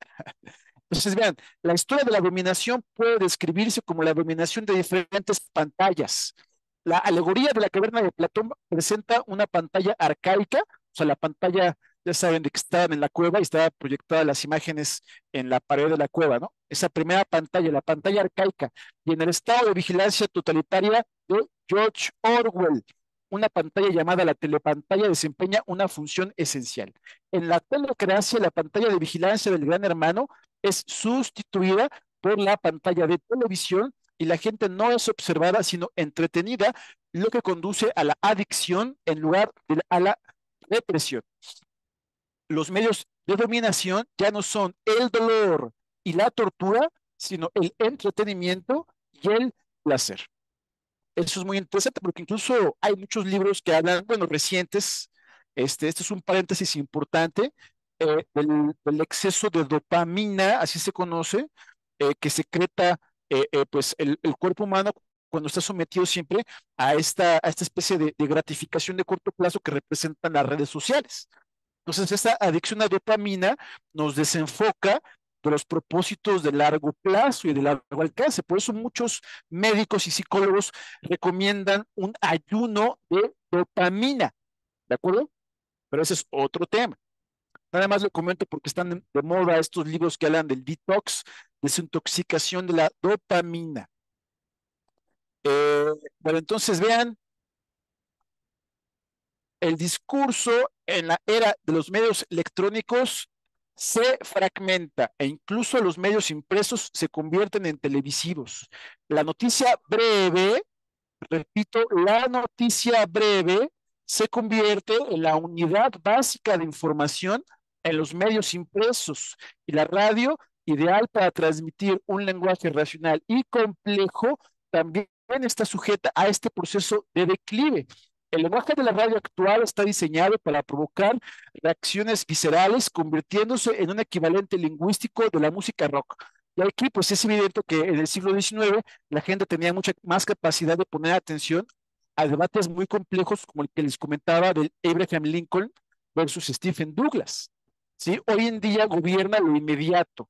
Entonces, vean, la historia de la dominación puede describirse como la dominación de diferentes pantallas. La alegoría de la caverna de Platón presenta una pantalla arcaica, o sea, la pantalla, ya saben, de que estaban en la cueva y estaban proyectadas las imágenes en la pared de la cueva, ¿no? Esa primera pantalla, la pantalla arcaica, y en el estado de vigilancia totalitaria de George Orwell, una pantalla llamada la telepantalla desempeña una función esencial. En la telecracia, la pantalla de vigilancia del gran hermano es sustituida por la pantalla de televisión y la gente no es observada, sino entretenida, lo que conduce a la adicción en lugar de a la represión. Los medios de dominación ya no son el dolor y la tortura, sino el entretenimiento y el placer. Eso es muy interesante porque incluso hay muchos libros que hablan, bueno, recientes, este es un paréntesis importante, del exceso de dopamina, así se conoce, que secreta pues el cuerpo humano cuando está sometido siempre a esta especie de gratificación de corto plazo que representan las redes sociales. Entonces, esta adicción a dopamina nos desenfoca de los propósitos de largo plazo y de largo alcance. Por eso muchos médicos y psicólogos recomiendan un ayuno de dopamina, ¿de acuerdo? Pero ese es otro tema. Nada más lo comento porque están de moda estos libros que hablan del detox, desintoxicación de la dopamina. Bueno, entonces vean, el discurso en la era de los medios electrónicos se fragmenta e incluso los medios impresos se convierten en televisivos. La noticia breve, repito, la noticia breve se convierte en la unidad básica de información en los medios impresos y la radio, ideal para transmitir un lenguaje racional y complejo, también está sujeta a este proceso de declive. El lenguaje de la radio actual está diseñado para provocar reacciones viscerales, convirtiéndose en un equivalente lingüístico de la música rock. Y aquí, pues es evidente que en el siglo XIX la gente tenía mucha más capacidad de poner atención a debates muy complejos como el que les comentaba del Abraham Lincoln versus Stephen Douglas. ¿Sí? Hoy en día gobierna lo inmediato.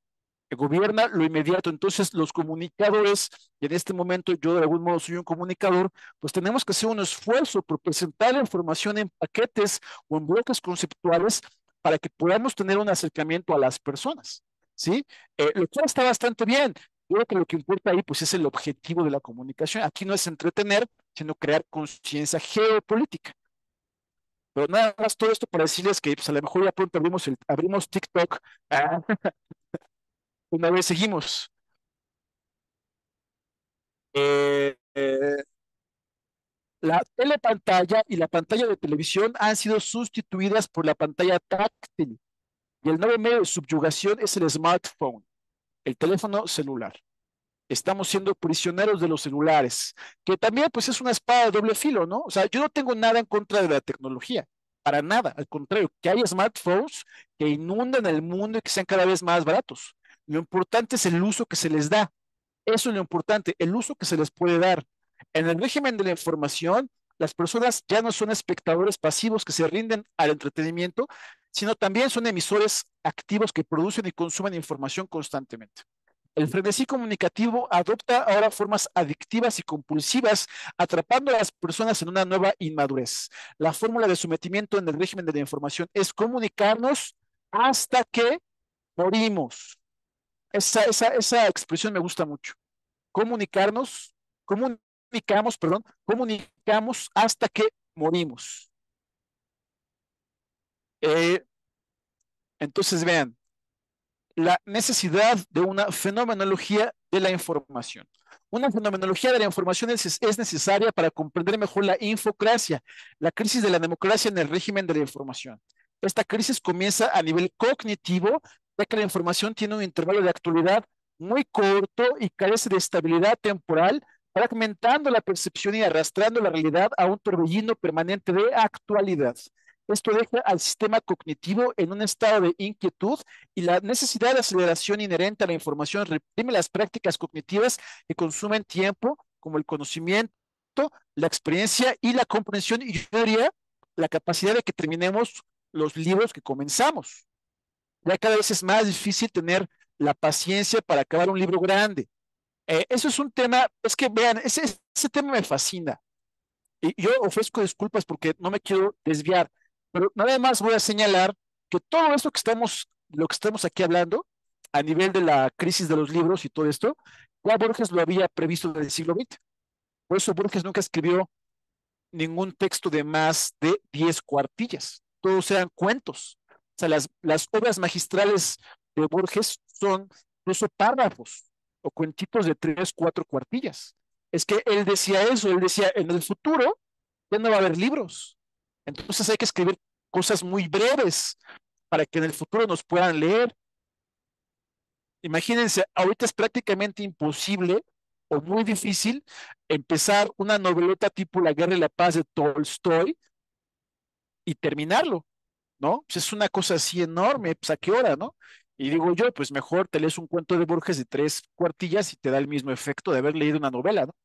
Entonces, los comunicadores, y en este momento yo de algún modo soy un comunicador, pues tenemos que hacer un esfuerzo por presentar la información en paquetes o en bloques conceptuales para que podamos tener un acercamiento a las personas. ¿Sí? Lo cual está bastante bien. Yo creo que lo que importa ahí pues es el objetivo de la comunicación. Aquí no es entretener, sino crear conciencia geopolítica. Pero nada más todo esto para decirles que pues, a lo mejor ya pronto abrimos TikTok. Ah, una vez seguimos. La telepantalla y la pantalla de televisión han sido sustituidas por la pantalla táctil y el nuevo medio de subyugación es el smartphone, el teléfono celular. Estamos siendo prisioneros de los celulares, que también pues es una espada de doble filo, ¿no? O sea, yo no tengo nada en contra de la tecnología, para nada, al contrario, que haya smartphones que inunden el mundo y que sean cada vez más baratos. Lo importante es el uso que se les da. Eso es lo importante, el uso que se les puede dar. En el régimen de la información, las personas ya no son espectadores pasivos que se rinden al entretenimiento, sino también son emisores activos que producen y consumen información constantemente. El frenesí comunicativo adopta ahora formas adictivas y compulsivas, atrapando a las personas en una nueva inmadurez. La fórmula de sometimiento en el régimen de la información es comunicarnos hasta que morimos. Esa expresión me gusta mucho. Comunicarnos, comunicamos hasta que morimos. Eh, entonces, vean, la necesidad de una fenomenología de la información. Una fenomenología de la información es necesaria para comprender mejor la infocracia, la crisis de la democracia en el régimen de la información. Esta crisis comienza a nivel cognitivo, ya que la información tiene un intervalo de actualidad muy corto y carece de estabilidad temporal, fragmentando la percepción y arrastrando la realidad a un torbellino permanente de actualidad. Esto deja al sistema cognitivo en un estado de inquietud y la necesidad de aceleración inherente a la información reprime las prácticas cognitivas que consumen tiempo, como el conocimiento, la experiencia y la comprensión, y yo diría la capacidad de que terminemos los libros que comenzamos. Ya cada vez es más difícil tener la paciencia para acabar un libro grande. Eso es un tema, es que vean, ese tema me fascina. Y yo ofrezco disculpas porque no me quiero desviar, pero nada más voy a señalar que todo esto lo que estamos aquí hablando, a nivel de la crisis de los libros y todo esto, ya Borges lo había previsto en el siglo XX. Por eso Borges nunca escribió ningún texto de más de 10 cuartillas. Todos eran cuentos. O sea, las obras magistrales de Borges son incluso párrafos o cuentitos de 3, 4 cuartillas. Es que él decía eso, él decía, en el futuro ya no va a haber libros. Entonces hay que escribir cosas muy breves para que en el futuro nos puedan leer. Imagínense, ahorita es prácticamente imposible o muy difícil empezar una noveleta tipo La Guerra y la Paz de Tolstoy y terminarlo, ¿no? Pues es una cosa así enorme, pues a qué hora, ¿no? Y digo yo, pues mejor te lees un cuento de Borges de 3 cuartillas y te da el mismo efecto de haber leído una novela, ¿no?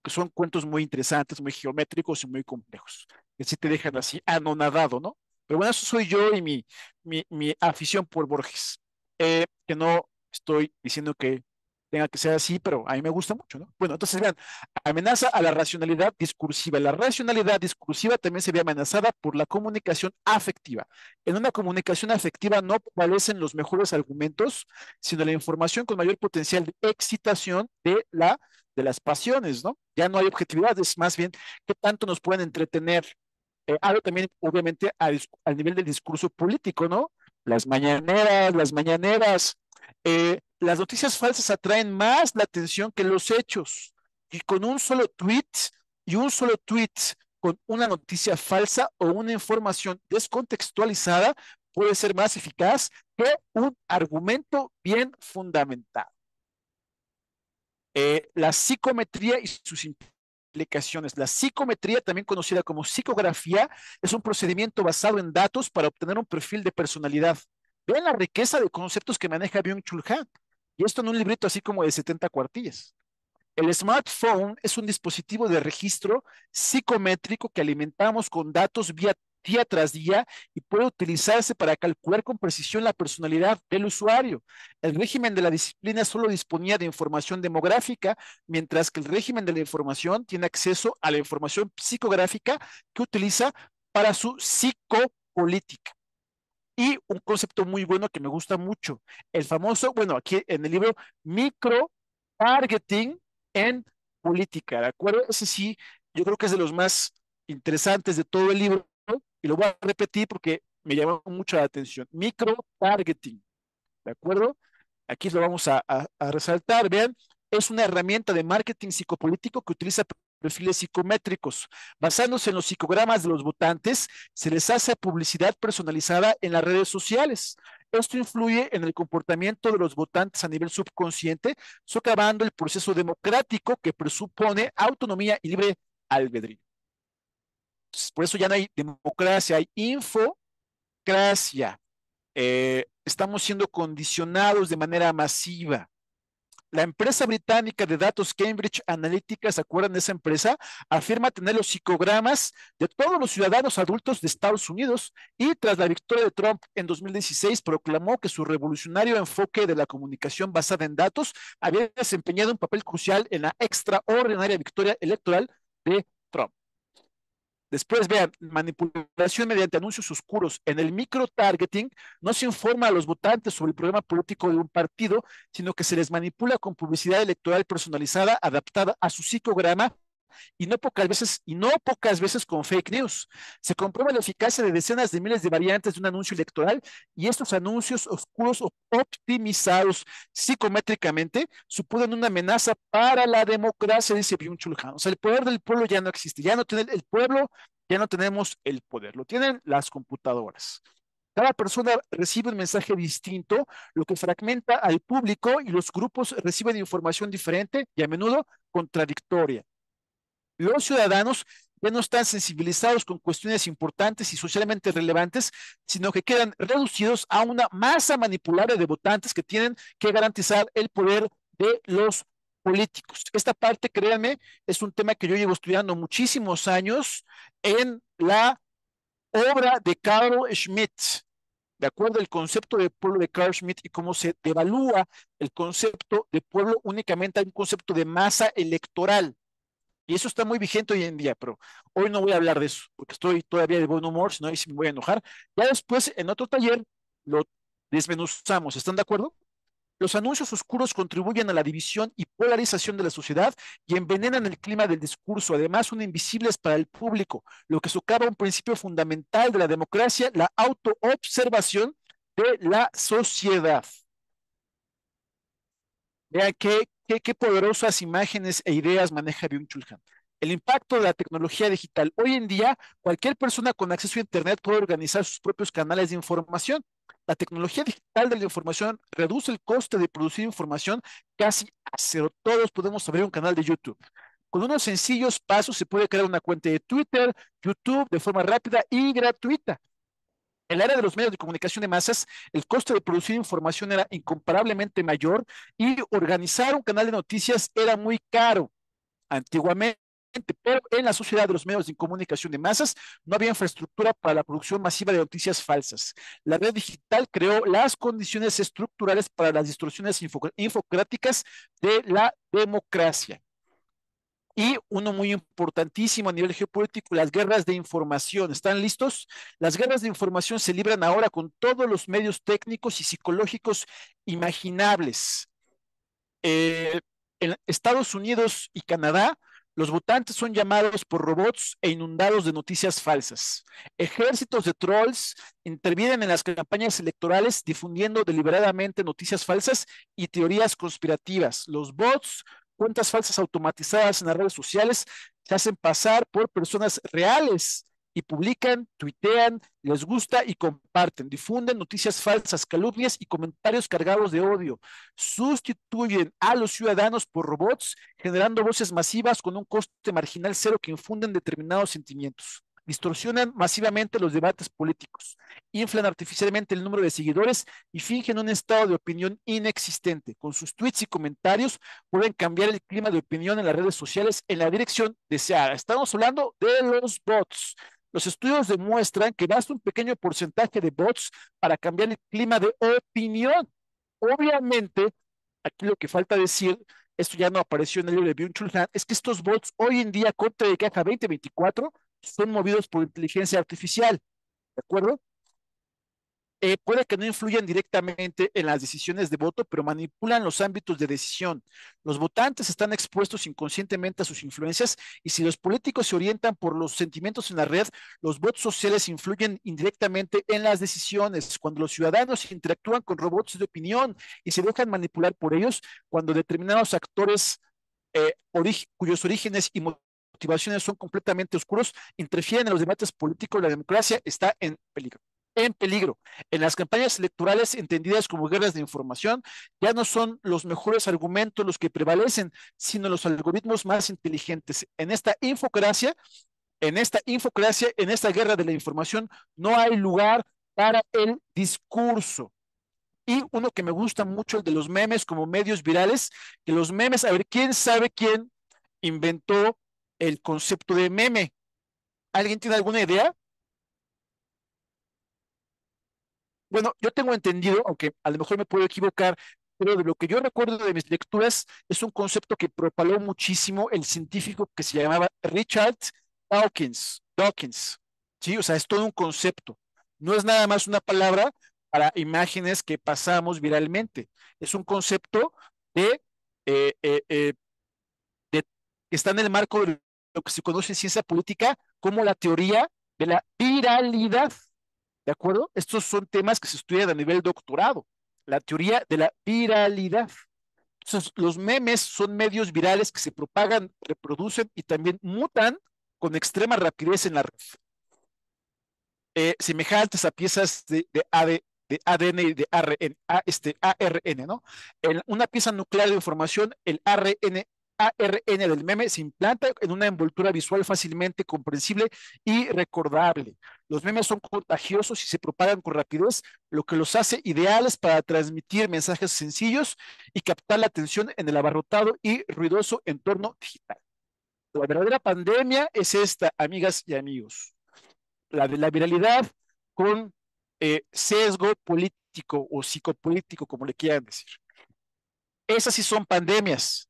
Que son cuentos muy interesantes, muy geométricos y muy complejos, que sí te dejan así anonadado, ¿no? Pero bueno, eso soy yo y mi afición por Borges. Que no estoy diciendo que tenga que ser así, pero a mí me gusta mucho, ¿no? Bueno, entonces vean, amenaza a la racionalidad discursiva. La racionalidad discursiva también se ve amenazada por la comunicación afectiva. En una comunicación afectiva no prevalecen los mejores argumentos, sino la información con mayor potencial de excitación de las pasiones, ¿no? Ya no hay objetividad, es más bien qué tanto nos pueden entretener. Algo también, obviamente, al nivel del discurso político, ¿no? Las mañaneras, las noticias falsas atraen más la atención que los hechos. Y con un solo tweet con una noticia falsa o una información descontextualizada puede ser más eficaz que un argumento bien fundamentado. La psicometría y sus implicaciones. La psicometría, también conocida como psicografía, es un procedimiento basado en datos para obtener un perfil de personalidad. Vean la riqueza de conceptos que maneja Byung-Chul Han. Y esto en un librito así como de 70 cuartillas. El smartphone es un dispositivo de registro psicométrico que alimentamos con datos día tras día y puede utilizarse para calcular con precisión la personalidad del usuario. El régimen de la disciplina solo disponía de información demográfica, mientras que el régimen de la información tiene acceso a la información psicográfica que utiliza para su psicopolítica. Y un concepto muy bueno que me gusta mucho, el famoso, bueno, aquí en el libro, micro-targeting en política, ¿de acuerdo? Ese sí, yo creo que es de los más interesantes de todo el libro, y lo voy a repetir porque me llamó mucho la atención. Micro-targeting, ¿de acuerdo? Aquí lo vamos a resaltar, vean, es una herramienta de marketing psicopolítico que utiliza perfiles psicométricos. Basándose en los psicogramas de los votantes, se les hace publicidad personalizada en las redes sociales. Esto influye en el comportamiento de los votantes a nivel subconsciente, socavando el proceso democrático que presupone autonomía y libre albedrío. Por eso ya no hay democracia, hay infocracia. Estamos siendo condicionados de manera masiva. La empresa británica de datos Cambridge Analytica, ¿se acuerdan de esa empresa? Afirma tener los psicogramas de todos los ciudadanos adultos de Estados Unidos y tras la victoria de Trump en 2016 proclamó que su revolucionario enfoque de la comunicación basada en datos había desempeñado un papel crucial en la extraordinaria victoria electoral de Trump. Después, vean, manipulación mediante anuncios oscuros. En el microtargeting no se informa a los votantes sobre el programa político de un partido, sino que se les manipula con publicidad electoral personalizada, adaptada a su psicograma y no pocas veces con fake news. Se comprueba la eficacia de decenas de miles de variantes de un anuncio electoral y estos anuncios oscuros optimizados psicométricamente suponen una amenaza para la democracia, dice Byung-Chul Han. O sea, el poder del pueblo ya no existe, ya no tiene el pueblo, ya no tenemos el poder, lo tienen las computadoras. Cada persona recibe un mensaje distinto, lo que fragmenta al público y los grupos reciben información diferente y a menudo contradictoria. Los ciudadanos ya no están sensibilizados con cuestiones importantes y socialmente relevantes, sino que quedan reducidos a una masa manipulable de votantes que tienen que garantizar el poder de los políticos. Esta parte, créanme, es un tema que yo llevo estudiando muchísimos años en la obra de Carl Schmitt. De acuerdo al concepto de pueblo de Carl Schmitt y cómo se devalúa el concepto de pueblo únicamente a un concepto de masa electoral. Y eso está muy vigente hoy en día, pero hoy no voy a hablar de eso, porque estoy todavía de buen humor, si no, ahí sí me voy a enojar. Ya después, en otro taller, lo desmenuzamos. ¿Están de acuerdo? Los anuncios oscuros contribuyen a la división y polarización de la sociedad y envenenan el clima del discurso. Además, son invisibles para el público, lo que socava un principio fundamental de la democracia, la autoobservación de la sociedad. Vean qué poderosas imágenes e ideas maneja Byung-Chul Han. El impacto de la tecnología digital. Hoy en día, cualquier persona con acceso a Internet puede organizar sus propios canales de información. La tecnología digital de la información reduce el coste de producir información casi a cero. Todos podemos abrir un canal de YouTube. Con unos sencillos pasos se puede crear una cuenta de Twitter, YouTube de forma rápida y gratuita. En el área de los medios de comunicación de masas, el costo de producir información era incomparablemente mayor y organizar un canal de noticias era muy caro antiguamente, pero en la sociedad de los medios de comunicación de masas no había infraestructura para la producción masiva de noticias falsas. La red digital creó las condiciones estructurales para las distorsiones infocráticas de la democracia. Y uno muy importantísimo a nivel geopolítico, las guerras de información. ¿Están listos? Las guerras de información se libran ahora con todos los medios técnicos y psicológicos imaginables. En Estados Unidos y Canadá, los votantes son llamados por robots e inundados de noticias falsas. Ejércitos de trolls intervienen en las campañas electorales difundiendo deliberadamente noticias falsas y teorías conspirativas. Los bots, cuentas falsas automatizadas en las redes sociales, se hacen pasar por personas reales y publican, tuitean, les gusta y comparten, difunden noticias falsas, calumnias y comentarios cargados de odio. Sustituyen a los ciudadanos por robots, generando voces masivas con un coste marginal cero que infunden determinados sentimientos. distorsionan masivamente los debates políticos, inflan artificialmente el número de seguidores y fingen un estado de opinión inexistente. Con sus tweets y comentarios pueden cambiar el clima de opinión en las redes sociales en la dirección deseada. Estamos hablando de los bots. Los estudios demuestran que basta un pequeño porcentaje de bots para cambiar el clima de opinión. Obviamente, aquí lo que falta decir, esto ya no apareció en el libro de Byung-Chul Han, es que estos bots hoy en día, corte de caja 2024, son movidos por inteligencia artificial, ¿de acuerdo? Puede que no influyan directamente en las decisiones de voto, pero manipulan los ámbitos de decisión. Los votantes están expuestos inconscientemente a sus influencias y si los políticos se orientan por los sentimientos en la red, los votos sociales influyen indirectamente en las decisiones. Cuando los ciudadanos interactúan con robots de opinión y se dejan manipular por ellos, cuando determinados actores cuyos orígenes y motivaciones son completamente oscuros, interfieren en los debates políticos, la democracia está en peligro. En peligro. En las campañas electorales entendidas como guerras de información, ya no son los mejores argumentos los que prevalecen, sino los algoritmos más inteligentes. En esta guerra de la información, no hay lugar para el discurso. Y uno que me gusta mucho, el de los memes como medios virales, que los memes, a ver, ¿quién sabe quién inventó el concepto de meme? ¿Alguien tiene alguna idea? Bueno, yo tengo entendido, aunque a lo mejor me puedo equivocar, pero de lo que yo recuerdo de mis lecturas, es un concepto que propaló muchísimo el científico que se llamaba Richard Dawkins. Sí, o sea, es todo un concepto. No es nada más una palabra para imágenes que pasamos viralmente. Es un concepto de, eh, eh, eh, de- que está en el marco de lo que se conoce en ciencia política como la teoría de la viralidad. ¿De acuerdo? Estos son temas que se estudian a nivel doctorado. La teoría de la viralidad. Entonces, los memes son medios virales que se propagan, reproducen y también mutan con extrema rapidez en la red. Semejantes a piezas de ADN y de ARN, ARN, ¿no? En una pieza nuclear de información, el ARN del meme se implanta en una envoltura visual fácilmente comprensible y recordable. Los memes son contagiosos y se propagan con rapidez, lo que los hace ideales para transmitir mensajes sencillos y captar la atención en el abarrotado y ruidoso entorno digital. La verdadera pandemia es esta, amigas y amigos, la de la viralidad con sesgo político o psicopolítico, como le quieran decir. Esas sí son pandemias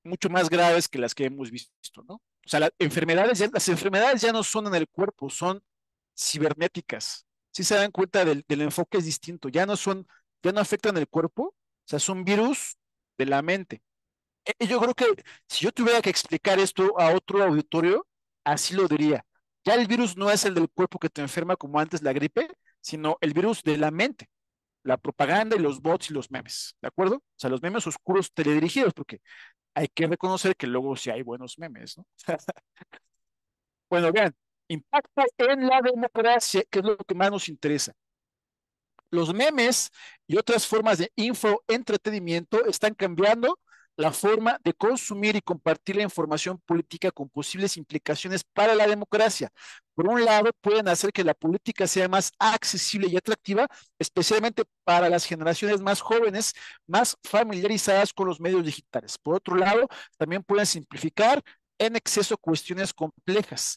mucho más graves que las que hemos visto, ¿no? O sea, las enfermedades ya no son en el cuerpo, son cibernéticas. Si se dan cuenta del enfoque es distinto, ya no afectan el cuerpo, o sea, son virus de la mente. Yo creo que si yo tuviera que explicar esto a otro auditorio, así lo diría. Ya el virus no es el del cuerpo que te enferma como antes la gripe, sino el virus de la mente, la propaganda y los bots y los memes, ¿de acuerdo? O sea, los memes oscuros teledirigidos, porque hay que reconocer que luego sí hay buenos memes, ¿no? Bueno, vean, impacto en la democracia, que es lo que más nos interesa. Los memes y otras formas de infoentretenimiento están cambiando la forma de consumir y compartir la información política con posibles implicaciones para la democracia. Por un lado, pueden hacer que la política sea más accesible y atractiva, especialmente para las generaciones más jóvenes, más familiarizadas con los medios digitales. Por otro lado, también pueden simplificar en exceso cuestiones complejas,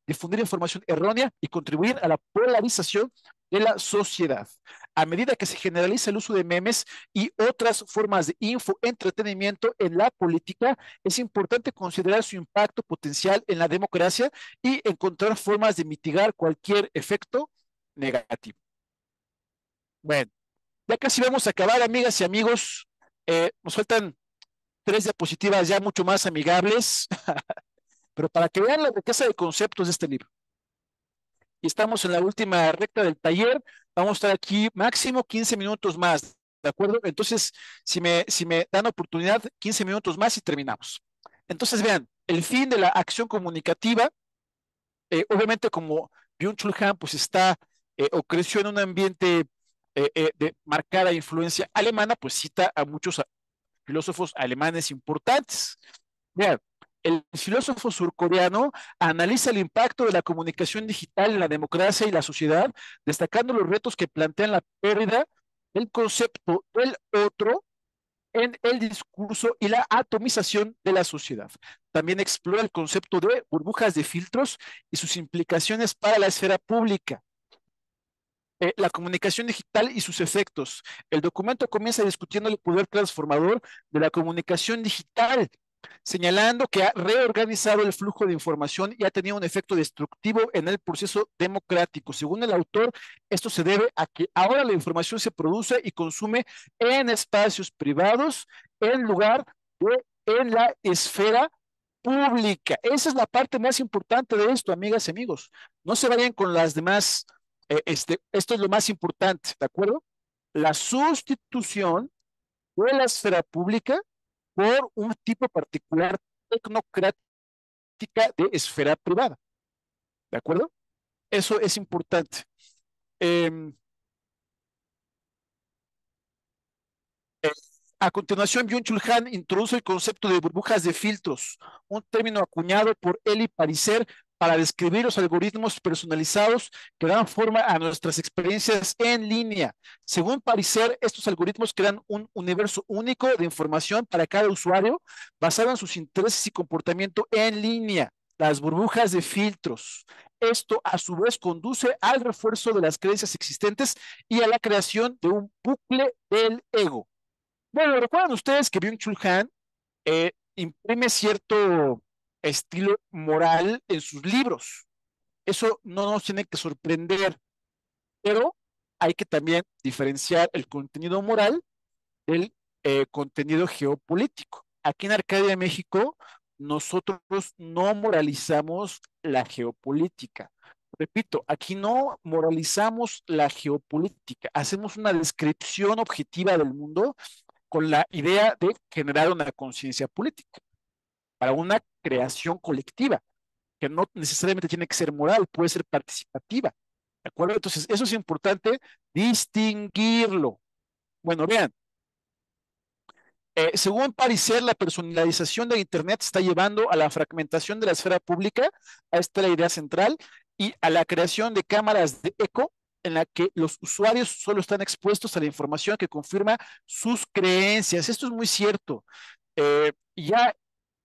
difundir información errónea y contribuir a la polarización de la sociedad. A medida que se generaliza el uso de memes y otras formas de infoentretenimiento en la política, es importante considerar su impacto potencial en la democracia y encontrar formas de mitigar cualquier efecto negativo. Bueno, ya casi vamos a acabar, amigas y amigos. Nos faltan 3 diapositivas ya mucho más amigables, pero para que vean la riqueza de conceptos de este libro. Y estamos en la última recta del taller. Vamos a estar aquí máximo 15 minutos más, ¿de acuerdo? Entonces, si me dan oportunidad, 15 minutos más y terminamos. Entonces, vean, el fin de la acción comunicativa, obviamente como Byung-Chul Han pues está o creció en un ambiente de marcada influencia alemana, pues cita a muchos filósofos alemanes importantes. Vean, El filósofo surcoreano analiza el impacto de la comunicación digital en la democracia y la sociedad, destacando los retos que plantean la pérdida del concepto del otro en el discurso y la atomización de la sociedad. También explora el concepto de burbujas de filtros y sus implicaciones para la esfera pública. La comunicación digital y sus efectos. El documento comienza discutiendo el poder transformador de la comunicación digital, señalando que ha reorganizado el flujo de información y ha tenido un efecto destructivo en el proceso democrático. Según el autor, esto se debe a que ahora la información se produce y consume en espacios privados en lugar de en la esfera pública. Esa es la parte más importante de esto, amigas y amigos. No se vayan con las demás. Esto es lo más importante, ¿de acuerdo? La sustitución de la esfera pública por un tipo particular tecnocrática de esfera privada, ¿de acuerdo? Eso es importante. Eh, eh, a continuación, Byung-Chul Han introduce el concepto de burbujas de filtros, un término acuñado por él y Pariser para describir los algoritmos personalizados que dan forma a nuestras experiencias en línea. Según Pariser, estos algoritmos crean un universo único de información para cada usuario basado en sus intereses y comportamiento en línea, las burbujas de filtros. Esto a su vez conduce al refuerzo de las creencias existentes y a la creación de un bucle del ego. Bueno, recuerdan ustedes que Byung-Chul Han imprime cierto estilo moral en sus libros. Eso no nos tiene que sorprender, pero hay que también diferenciar el contenido moral del contenido geopolítico. Aquí en Arcadia, México, nosotros no moralizamos la geopolítica. Repito, aquí no moralizamos la geopolítica, hacemos una descripción objetiva del mundo con la idea de generar una conciencia política para una creación colectiva, que no necesariamente tiene que ser moral, puede ser participativa. ¿De acuerdo? Entonces, eso es importante distinguirlo. Bueno, vean, según Pariser, la personalización de Internet está llevando a la fragmentación de la esfera pública, a esta es la idea central, y a la creación de cámaras de eco en la que los usuarios solo están expuestos a la información que confirma sus creencias. Esto es muy cierto. Ya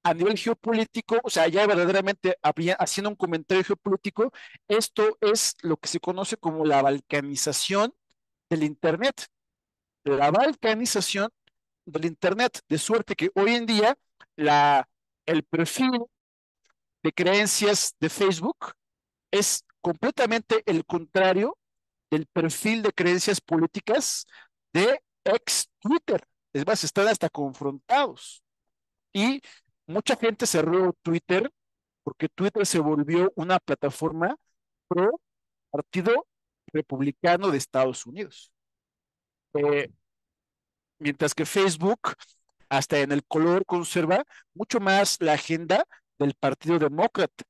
a nivel geopolítico, o sea, ya verdaderamente haciendo un comentario geopolítico, esto es lo que se conoce como la balcanización del Internet. La balcanización del Internet, de suerte que hoy en día la, el perfil de creencias de Facebook es completamente el contrario del perfil de creencias políticas de ex Twitter. Es más, están hasta confrontados. Y mucha gente cerró Twitter porque Twitter se volvió una plataforma pro Partido Republicano de Estados Unidos. Eh, Mientras que Facebook, hasta en el color, conserva mucho más la agenda del Partido Demócrata.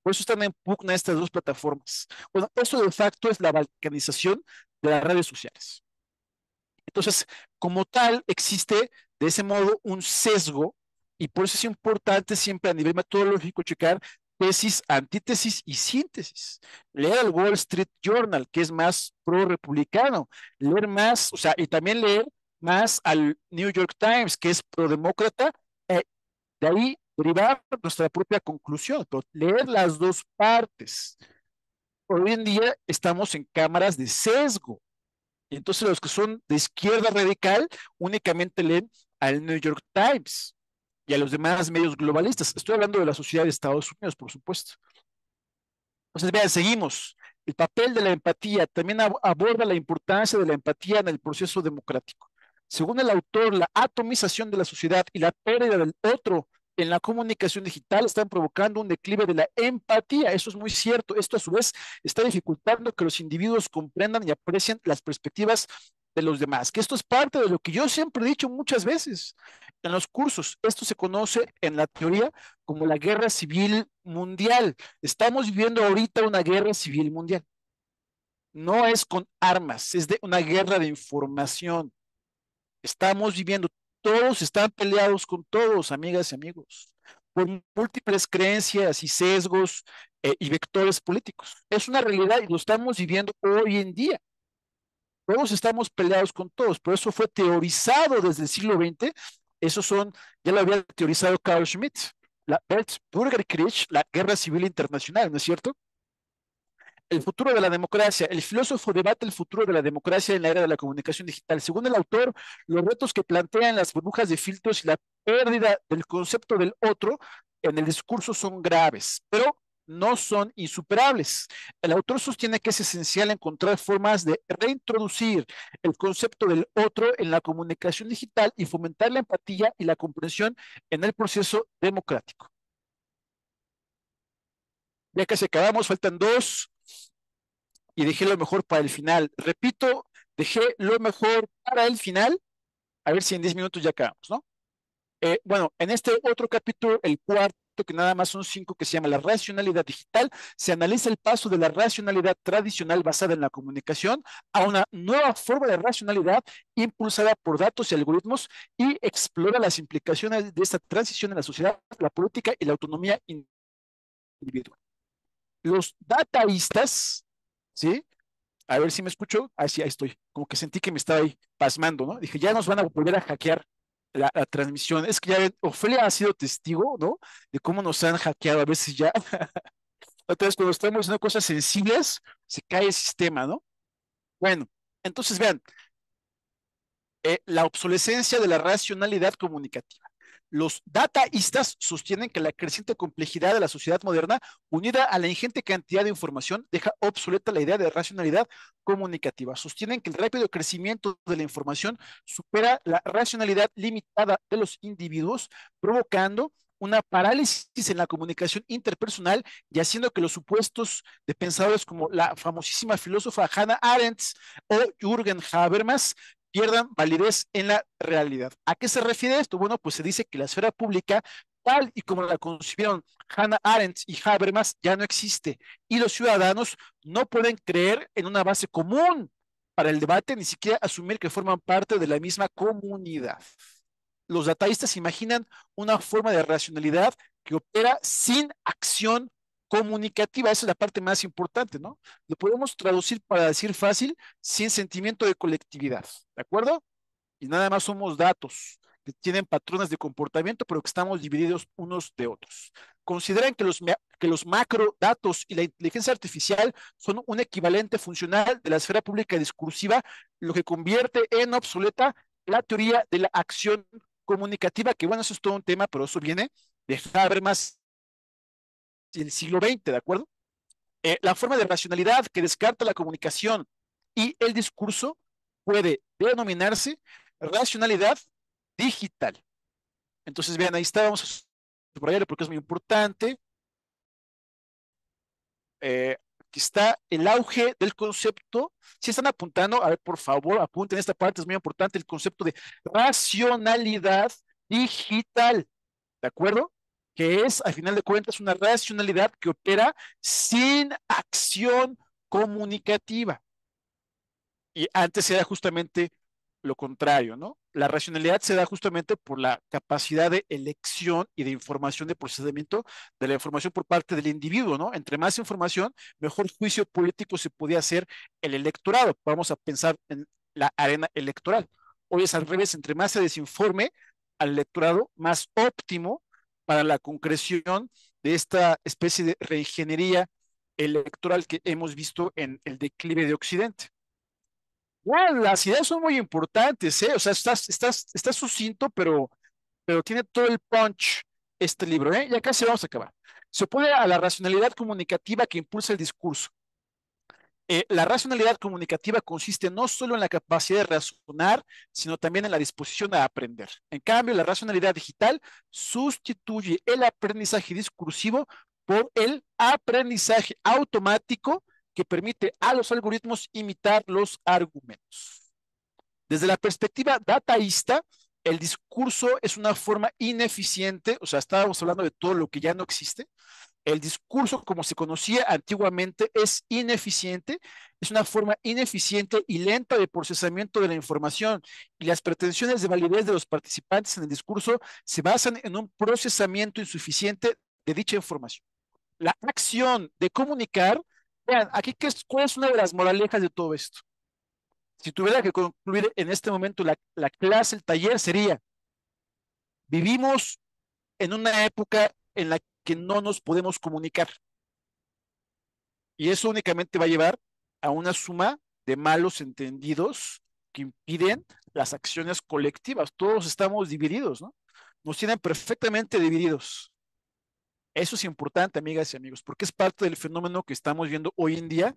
Por eso están en pugna estas dos plataformas. Bueno, eso de facto es la balcanización de las redes sociales. Entonces, como tal, existe de ese modo un sesgo y por eso es importante siempre a nivel metodológico checar tesis, antítesis y síntesis. Leer al Wall Street Journal, que es más pro-republicano, leer más, o sea, y también leer más al New York Times, que es pro-demócrata, eh, de ahí derivar nuestra propia conclusión, pero leer las dos partes. Hoy en día estamos en cámaras de sesgo. Y entonces los que son de izquierda radical únicamente leen al New York Times y a los demás medios globalistas. Estoy hablando de la sociedad de Estados Unidos, por supuesto. Entonces, vean, seguimos. El papel de la empatía también aborda la importancia de la empatía en el proceso democrático. Según el autor, la atomización de la sociedad y la pérdida del otro en la comunicación digital están provocando un declive de la empatía. Eso es muy cierto. Esto a su vez está dificultando que los individuos comprendan y aprecien las perspectivas de los demás, que esto es parte de lo que yo siempre he dicho muchas veces en los cursos. Esto se conoce en la teoría como la guerra civil mundial. Estamos viviendo ahorita una guerra civil mundial. No es con armas, es de una guerra de información. Estamos viviendo, todos están peleados con todos, amigas y amigos. por múltiples creencias y sesgos y vectores políticos. Es una realidad y lo estamos viviendo hoy en día. Todos estamos peleados con todos, pero eso fue teorizado desde el siglo XX. Esos son, ya lo había teorizado Carl Schmitt, la Bürgerkrieg, la guerra civil internacional, ¿no es cierto? El futuro de la democracia. El filósofo debate el futuro de la democracia en la era de la comunicación digital. Según el autor, los retos que plantean las burbujas de filtros y la pérdida del concepto del otro en el discurso son graves, pero no son insuperables. El autor sostiene que es esencial encontrar formas de reintroducir el concepto del otro en la comunicación digital y fomentar la empatía y la comprensión en el proceso democrático. Ya casi acabamos, faltan dos y dejé lo mejor para el final. Repito, dejé lo mejor para el final, a ver si en 10 minutos ya acabamos, ¿no? Bueno, en este otro capítulo, el cuarto, que nada más son cinco, que se llama la racionalidad digital, se analiza el paso de la racionalidad tradicional basada en la comunicación a una nueva forma de racionalidad impulsada por datos y algoritmos y explora las implicaciones de esta transición en la sociedad, la política y la autonomía individual. Los dataístas, ¿sí? A ver si me escucho. Ah, sí, ahí estoy. Como que sentí que me estaba ahí pasmando, ¿no? Dije, ya nos van a volver a hackear la transmisión. Es que ya ven, Ofelia ha sido testigo, ¿no? De cómo nos han hackeado a veces ya. Otra vez, cuando estamos haciendo cosas sensibles, se cae el sistema, ¿no? Bueno, entonces vean, la obsolescencia de la racionalidad comunicativa. Los dataístas sostienen que la creciente complejidad de la sociedad moderna, unida a la ingente cantidad de información, deja obsoleta la idea de racionalidad comunicativa. Sostienen que el rápido crecimiento de la información supera la racionalidad limitada de los individuos, provocando una parálisis en la comunicación interpersonal y haciendo que los supuestos de pensadores como la famosísima filósofa Hannah Arendt o Jürgen Habermas pierdan validez en la realidad. ¿A qué se refiere esto? Bueno, pues se dice que la esfera pública, tal y como la concibieron Hannah Arendt y Habermas, ya no existe y los ciudadanos no pueden creer en una base común para el debate, ni siquiera asumir que forman parte de la misma comunidad. Los dataístas imaginan una forma de racionalidad que opera sin acción comunicativa. Esa es la parte más importante, ¿no? Lo podemos traducir para decir fácil, sin sentimiento de colectividad, ¿de acuerdo? Y nada más somos datos que tienen patrones de comportamiento, pero que estamos divididos unos de otros. Consideran que los macro datos y la inteligencia artificial son un equivalente funcional de la esfera pública discursiva, lo que convierte en obsoleta la teoría de la acción comunicativa, que bueno, eso es todo un tema, pero eso viene de Habermas del siglo XX, ¿de acuerdo? La forma de racionalidad que descarta la comunicación y el discurso puede denominarse racionalidad digital. Entonces, vean, ahí está, vamos a subrayarlo porque es muy importante. Aquí está el auge del concepto. Si están apuntando, a ver, por favor, apunten esta parte, es muy importante, el concepto de racionalidad digital, ¿de acuerdo? Que es, al final de cuentas, una racionalidad que opera sin acción comunicativa. Y antes era justamente lo contrario, ¿no? La racionalidad se da justamente por la capacidad de elección y de información, de procesamiento de la información por parte del individuo, ¿no? Entre más información, mejor juicio político se podía hacer el electorado. Vamos a pensar en la arena electoral. Hoy es al revés, entre más se desinforme al electorado, más óptimo para la concreción de esta especie de reingeniería electoral que hemos visto en el declive de Occidente. Bueno, las ideas son muy importantes, ¿eh? O sea, está sucinto, pero tiene todo el punch este libro, ¿eh? Ya casi vamos a acabar. Se opone a la racionalidad comunicativa que impulsa el discurso. La racionalidad comunicativa consiste no solo en la capacidad de razonar, sino también en la disposición a aprender. En cambio, la racionalidad digital sustituye el aprendizaje discursivo por el aprendizaje automático que permite a los algoritmos imitar los argumentos. Desde la perspectiva dataísta, el discurso es una forma ineficiente, o sea, estábamos hablando de todo lo que ya no existe, El discurso, como se conocía antiguamente, es ineficiente, es una forma ineficiente y lenta de procesamiento de la información, y las pretensiones de validez de los participantes en el discurso se basan en un procesamiento insuficiente de dicha información. La acción de comunicar, vean, aquí cuál es una de las moralejas de todo esto. Si tuviera que concluir en este momento la clase, el taller, sería: vivimos en una época en la que no nos podemos comunicar, y eso únicamente va a llevar a una suma de malos entendidos que impiden las acciones colectivas. Todos estamos divididos, ¿no? Nos tienen perfectamente divididos. Eso es importante, amigas y amigos, porque es parte del fenómeno que estamos viendo hoy en día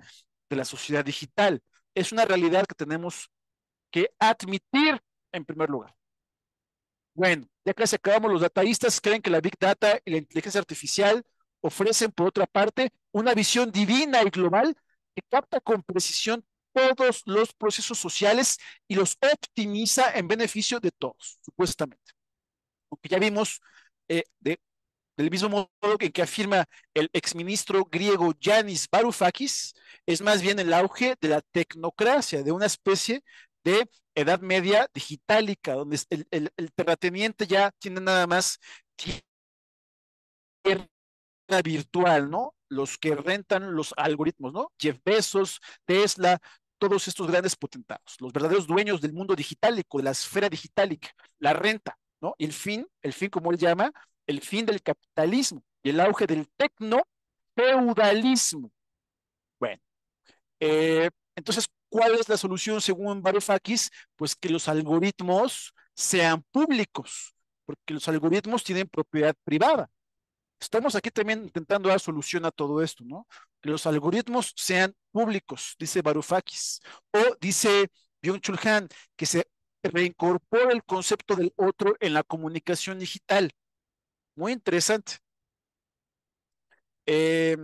de la sociedad digital. Es una realidad que tenemos que admitir en primer lugar. Bueno, ya casi acabamos. Los dataístas creen que la Big Data y la inteligencia artificial ofrecen, por otra parte, una visión divina y global que capta con precisión todos los procesos sociales y los optimiza en beneficio de todos, supuestamente. Aunque ya vimos del mismo modo que afirma el exministro griego Yanis Varoufakis, es más bien el auge de la tecnocracia, de una especie de edad media digitálica, donde el terrateniente ya tiene nada más tierra virtual, ¿no? Los que rentan los algoritmos, ¿no? Jeff Bezos, Tesla, todos estos grandes potentados, los verdaderos dueños del mundo digitálico, de la esfera digitálica, la renta, ¿no? Y el fin como él llama, el fin del capitalismo y el auge del tecno feudalismo. Bueno, entonces, ¿cuál es la solución según Varoufakis? Pues que los algoritmos sean públicos, porque los algoritmos tienen propiedad privada. Estamos aquí también intentando dar solución a todo esto, ¿no? Que los algoritmos sean públicos, dice Varoufakis. O dice Byung-Chul Han, que se reincorpore el concepto del otro en la comunicación digital. Muy interesante. Eh,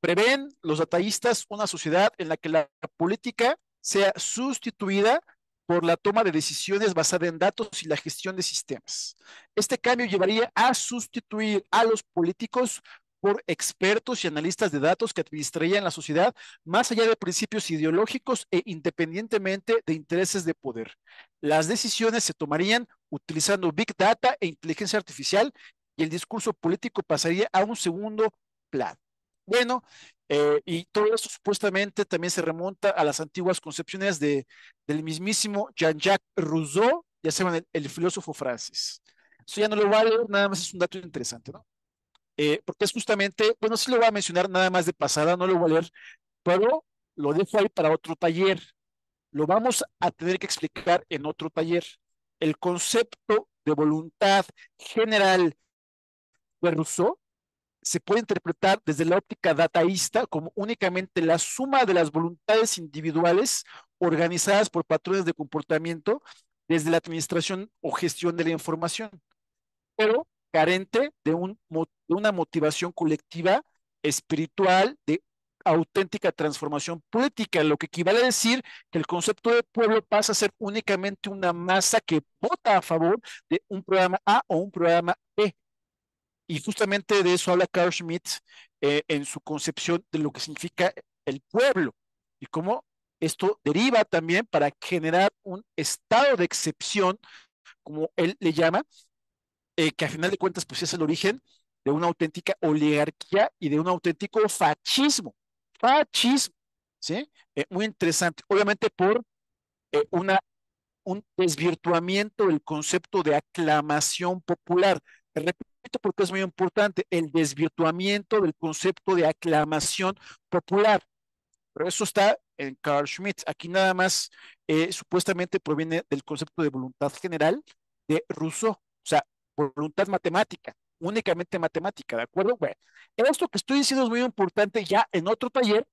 Prevén los dataístas una sociedad en la que la política sea sustituida por la toma de decisiones basada en datos y la gestión de sistemas. Este cambio llevaría a sustituir a los políticos por expertos y analistas de datos que administrarían la sociedad más allá de principios ideológicos e independientemente de intereses de poder. Las decisiones se tomarían utilizando Big Data e inteligencia artificial, y el discurso político pasaría a un segundo plano. Bueno, y todo eso supuestamente también se remonta a las antiguas concepciones del mismísimo Jean-Jacques Rousseau, ya saben, el filósofo francés. Eso ya no lo voy a leer, nada más es un dato interesante, ¿no? Porque es justamente, bueno, sí lo voy a mencionar nada más de pasada, no lo voy a leer, pero lo dejo ahí para otro taller. Lo vamos a tener que explicar en otro taller. El concepto de voluntad general de Rousseau se puede interpretar desde la óptica dataísta como únicamente la suma de las voluntades individuales organizadas por patrones de comportamiento desde la administración o gestión de la información, pero carente de una motivación colectiva, espiritual, de auténtica transformación política, lo que equivale a decir que el concepto de pueblo pasa a ser únicamente una masa que vota a favor de un programa A o un programa B. Y justamente de eso habla Carl Schmitt en su concepción de lo que significa el pueblo y cómo esto deriva también para generar un estado de excepción, como él le llama, que a final de cuentas pues es el origen de una auténtica oligarquía y de un auténtico fascismo. Fascismo, ¿sí? Muy interesante. Obviamente por una un desvirtuamiento del concepto de aclamación popular. Repito porque es muy importante, el desvirtuamiento del concepto de aclamación popular. Pero eso está en Carl Schmitt. Aquí nada más supuestamente proviene del concepto de voluntad general de Rousseau, o sea, voluntad matemática, únicamente matemática, ¿de acuerdo? Bueno, esto que estoy diciendo es muy importante, ya en otro taller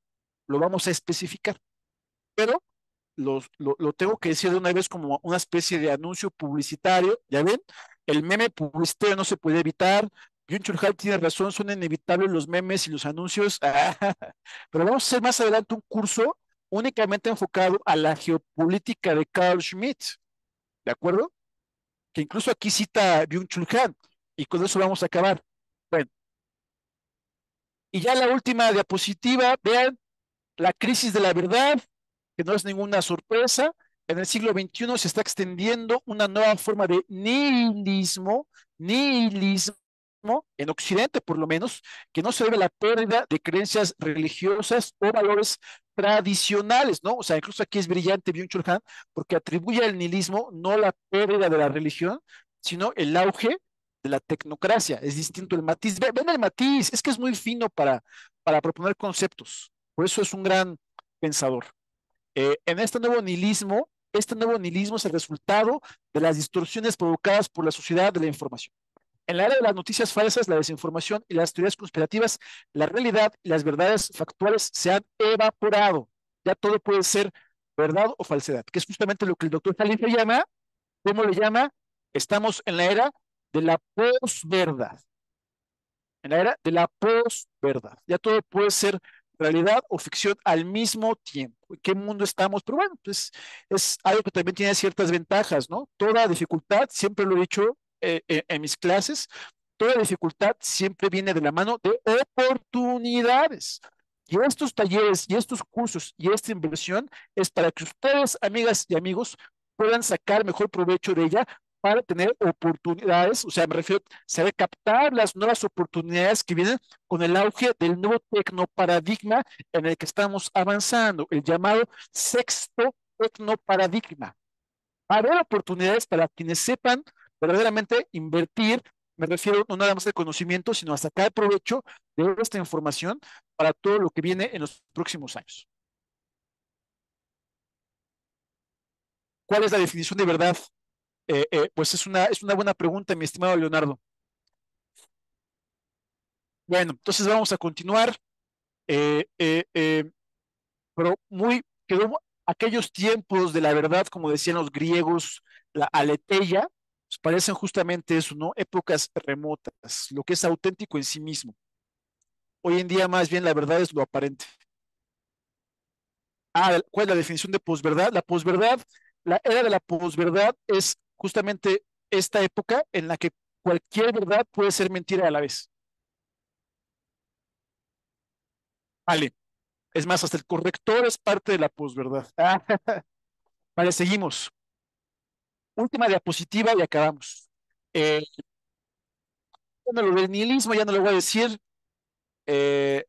lo vamos a especificar, pero lo tengo que decir de una vez como una especie de anuncio publicitario, ¿ya ven? El meme publicitario no se puede evitar. Byung-Chul Han tiene razón, son inevitables los memes y los anuncios. Pero vamos a hacer más adelante un curso únicamente enfocado a la geopolítica de Carl Schmitt, ¿de acuerdo? Que incluso aquí cita Byung-Chul Han, y con eso vamos a acabar. Bueno, y ya la última diapositiva, vean la crisis de la verdad, que no es ninguna sorpresa. En el siglo XXI se está extendiendo una nueva forma de nihilismo, en Occidente por lo menos, que no se debe a la pérdida de creencias religiosas o valores tradicionales, ¿no? O sea, incluso aquí es brillante Byung-Chul Han porque atribuye al nihilismo no la pérdida de la religión, sino el auge de la tecnocracia. Es distinto el matiz. Ven el matiz, es que es muy fino para proponer conceptos. Por eso es un gran pensador. En este nuevo nihilismo es el resultado de las distorsiones provocadas por la sociedad de la información. En la era de las noticias falsas, la desinformación y las teorías conspirativas, la realidad y las verdades factuales se han evaporado. Ya todo puede ser verdad o falsedad, que es justamente lo que el doctor Khalifa llama, ¿cómo le llama? Estamos en la era de la posverdad, en la era de la posverdad. Ya todo puede ser realidad o ficción al mismo tiempo. ¿En qué mundo estamos? Pero bueno, pues es algo que también tiene ciertas ventajas, ¿no? Toda dificultad, siempre lo he dicho en mis clases, toda dificultad siempre viene de la mano de oportunidades. Y estos talleres y estos cursos y esta inversión es para que ustedes, amigas y amigos, puedan sacar mejor provecho de ella para tener oportunidades, o sea, me refiero a saber captar las nuevas oportunidades que vienen con el auge del nuevo tecnoparadigma en el que estamos avanzando, el llamado sexto tecnoparadigma. Va a haber oportunidades para quienes sepan verdaderamente invertir, me refiero no nada más al conocimiento, sino a sacar provecho de esta información para todo lo que viene en los próximos años. ¿Cuál es la definición de verdad? Pues es una buena pregunta, mi estimado Leonardo. Bueno, entonces vamos a continuar, eh, eh, eh, pero quedó aquellos tiempos de la verdad, como decían los griegos, la aletheia, pues parecen justamente eso, ¿no? Épocas remotas, lo que es auténtico en sí mismo. Hoy en día más bien la verdad es lo aparente. ¿Cuál es la definición de posverdad? La posverdad, la era de la posverdad es justamente esta época en la que cualquier verdad puede ser mentira a la vez. Vale, es más, hasta el corrector es parte de la posverdad. Vale, seguimos. Última diapositiva y acabamos. Eh, bueno, lo del nihilismo ya no lo voy a decir. Eh,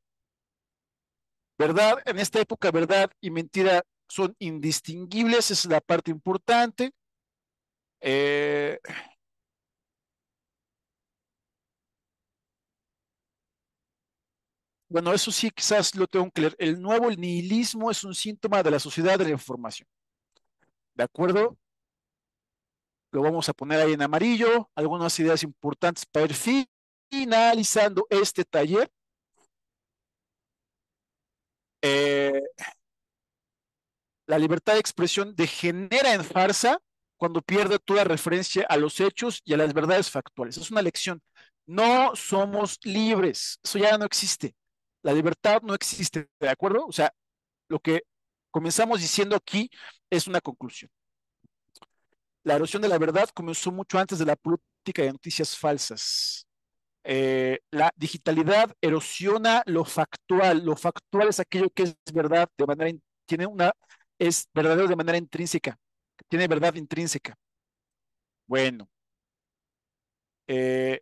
verdad, en esta época, verdad y mentira son indistinguibles, esa es la parte importante. Eh, bueno, eso sí, quizás lo tengo que leer. El nihilismo es un síntoma de la sociedad de la información. ¿De acuerdo? Lo vamos a poner ahí en amarillo. Algunas ideas importantes para ir finalizando este taller. Eh, La libertad de expresión degenera en farsa cuando pierde toda referencia a los hechos y a las verdades factuales. Es una lección. No somos libres. Eso ya no existe. La libertad no existe, ¿de acuerdo? O sea, lo que comenzamos diciendo aquí es una conclusión. La erosión de la verdad comenzó mucho antes de la política de noticias falsas. La digitalidad erosiona lo factual. Lo factual es aquello que es verdad de manera, tiene una, es verdadero de manera intrínseca, tiene verdad intrínseca. Bueno, eh,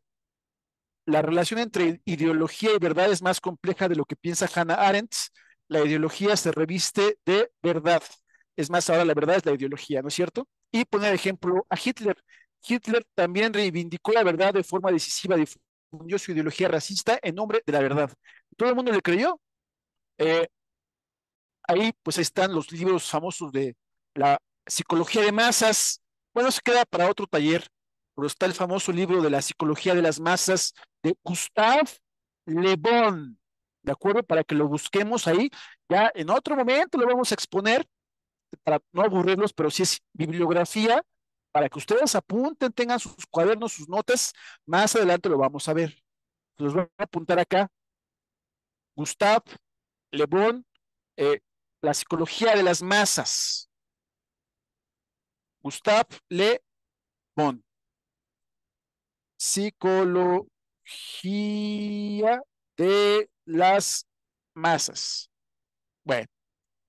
la relación entre ideología y verdad es más compleja de lo que piensa Hannah Arendt. La ideología se reviste de verdad. Es más, ahora la verdad es la ideología, ¿no es cierto? Y poner ejemplo a Hitler. Hitler también reivindicó la verdad de forma decisiva, difundió su ideología racista en nombre de la verdad. Todo el mundo le creyó. Eh, Ahí pues están los libros famosos de la psicología de masas. Bueno, se queda para otro taller, pero está el famoso libro de la psicología de las masas de Gustave Le Bon, ¿de acuerdo? Para que lo busquemos ahí. Ya en otro momento lo vamos a exponer para no aburrirlos, pero sí es bibliografía para que ustedes apunten, tengan sus cuadernos, sus notas. Más adelante lo vamos a ver. Los voy a apuntar acá. Gustave Le Bon, eh, la psicología de las masas. Gustave Le Bon, psicología de las masas. Bueno,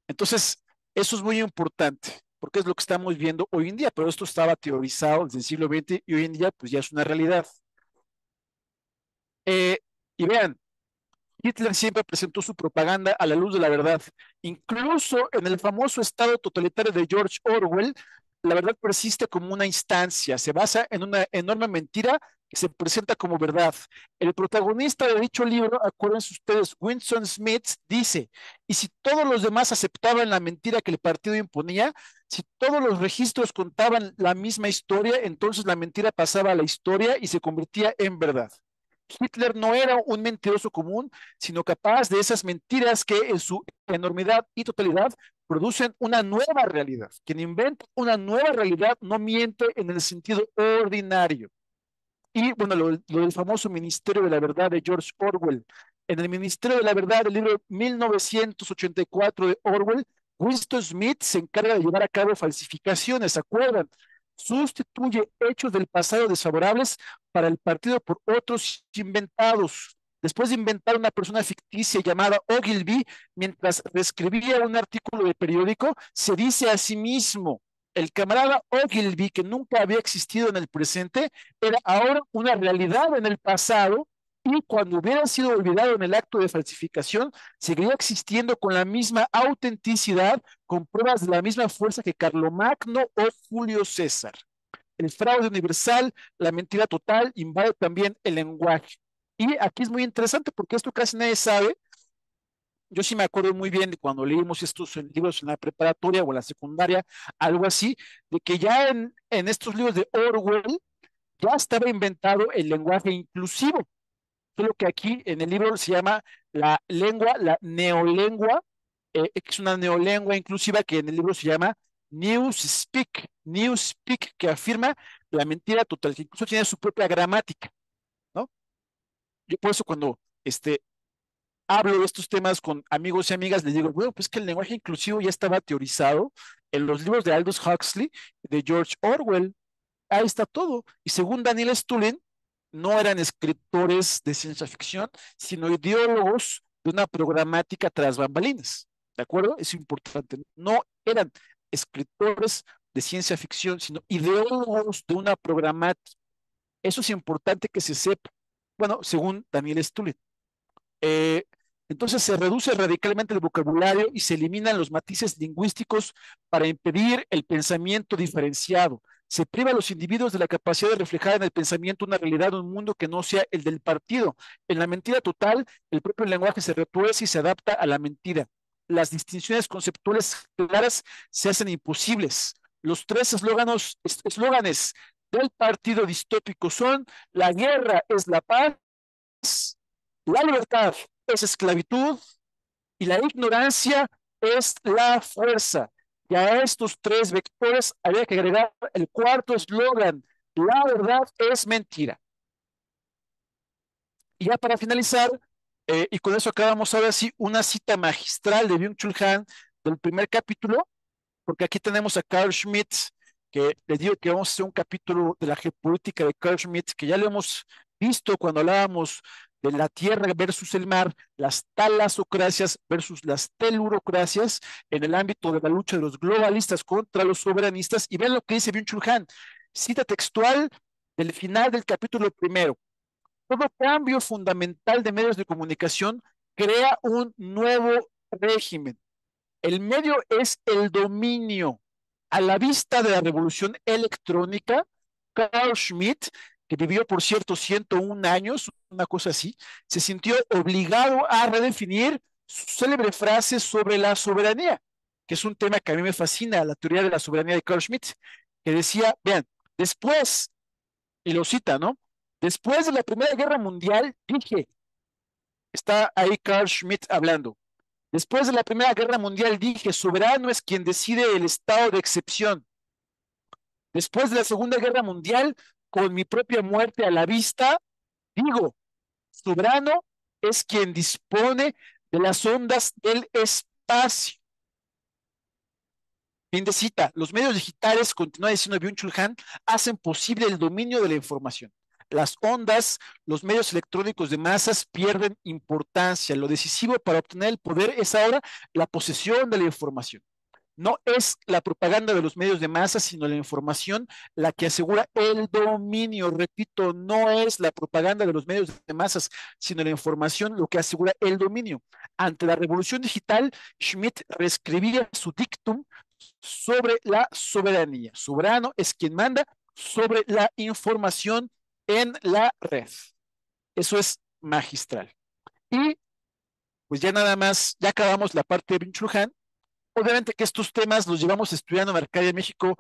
entonces eso es muy importante, porque es lo que estamos viendo hoy en día, pero esto estaba teorizado desde el siglo XX y hoy en día pues ya es una realidad. Eh, y vean, Hitler siempre presentó su propaganda a la luz de la verdad. Incluso en el famoso Estado totalitario de George Orwell, la verdad persiste como una instancia, se basa en una enorme mentira que se presenta como verdad. El protagonista de dicho libro, acuérdense ustedes, Winston Smith, dice, y si todos los demás aceptaban la mentira que el partido imponía, si todos los registros contaban la misma historia, entonces la mentira pasaba a la historia y se convertía en verdad. Hitler no era un mentiroso común, sino capaz de esas mentiras que en su enormidad y totalidad producen una nueva realidad. Quien inventa una nueva realidad no miente en el sentido ordinario. Y bueno, lo del famoso Ministerio de la Verdad de George Orwell. En el Ministerio de la Verdad del libro 1984 de Orwell, Winston Smith se encarga de llevar a cabo falsificaciones, ¿se acuerdan? Sustituye hechos del pasado desfavorables para el partido por otros inventados. Después de inventar una persona ficticia llamada Ogilvy, mientras reescribía un artículo de periódico, se dice a sí mismo, el camarada Ogilvy, que nunca había existido en el presente, era ahora una realidad en el pasado y cuando hubiera sido olvidado en el acto de falsificación, seguiría existiendo con la misma autenticidad, con pruebas de la misma fuerza que Carlomagno o Julio César. El fraude universal, la mentira total, invade también el lenguaje. Y aquí es muy interesante porque esto casi nadie sabe. Yo sí me acuerdo muy bien de cuando leímos estos libros en la preparatoria o en la secundaria, algo así, de que ya en estos libros de Orwell, ya estaba inventado el lenguaje inclusivo, solo que aquí en el libro se llama la lengua, la neolengua, que es una neolengua inclusiva que en el libro se llama Newspeak, que afirma la mentira total, que incluso tiene su propia gramática, ¿no? Yo por eso cuando hablo de estos temas con amigos y amigas, les digo, bueno, pues que el lenguaje inclusivo ya estaba teorizado en los libros de Aldous Huxley, de George Orwell, ahí está todo. Y según Daniel Stulin, no eran escritores de ciencia ficción, sino ideólogos de una programática tras bambalinas. ¿De acuerdo? Es importante. No eran escritores de ciencia ficción, sino ideólogos de una programática. Eso es importante que se sepa. Bueno, según Daniel Stulin. Eh, entonces se reduce radicalmente el vocabulario y se eliminan los matices lingüísticos para impedir el pensamiento diferenciado. Se priva a los individuos de la capacidad de reflejar en el pensamiento una realidad, un mundo que no sea el del partido. En la mentira total, el propio lenguaje se retuerce y se adapta a la mentira. Las distinciones conceptuales claras se hacen imposibles. Los tres eslóganes del partido distópico son: la guerra es la paz, la libertad es esclavitud y la ignorancia es la fuerza. Y a estos tres vectores había que agregar el cuarto eslogan: la verdad es mentira. Y ya para finalizar, y con eso acabamos ahora sí, una cita magistral de Byung-Chul Han del primer capítulo, porque aquí tenemos a Carl Schmitt, que les digo que vamos a hacer un capítulo de la geopolítica de Carl Schmitt, que ya lo hemos visto cuando hablábamos de la tierra versus el mar, las talasocracias versus las telurocracias en el ámbito de la lucha de los globalistas contra los soberanistas. Y vean lo que dice Byung-Chul Han, cita textual del final del capítulo primero: todo cambio fundamental de medios de comunicación crea un nuevo régimen. El medio es el dominio. A la vista de la revolución electrónica, Carl Schmitt, que vivió, por cierto, 101 años, una cosa así, se sintió obligado a redefinir su célebre frase sobre la soberanía, que es un tema que a mí me fascina, la teoría de la soberanía de Carl Schmitt, que decía, vean, después, y lo cita, ¿no? Después de la Primera Guerra Mundial, dije, está ahí Carl Schmitt hablando. Después de la Primera Guerra Mundial dije, soberano es quien decide el estado de excepción. Después de la Segunda Guerra Mundial, con mi propia muerte a la vista, digo, soberano es quien dispone de las ondas del espacio. Fin de cita. Los medios digitales, continúa diciendo Byung-Chul Han, hacen posible el dominio de la información. Las ondas, los medios electrónicos de masas pierden importancia. Lo decisivo para obtener el poder es ahora la posesión de la información. No es la propaganda de los medios de masa, sino la información la que asegura el dominio. Repito, no es la propaganda de los medios de masas, sino la información lo que asegura el dominio. Ante la revolución digital, Schmidt reescribía su dictum sobre la soberanía. Soberano es quien manda sobre la información en la red. Eso es magistral. Y pues ya nada más, ya acabamos la parte de Byung-Chul Han. Obviamente que estos temas los llevamos estudiando en Arcadia México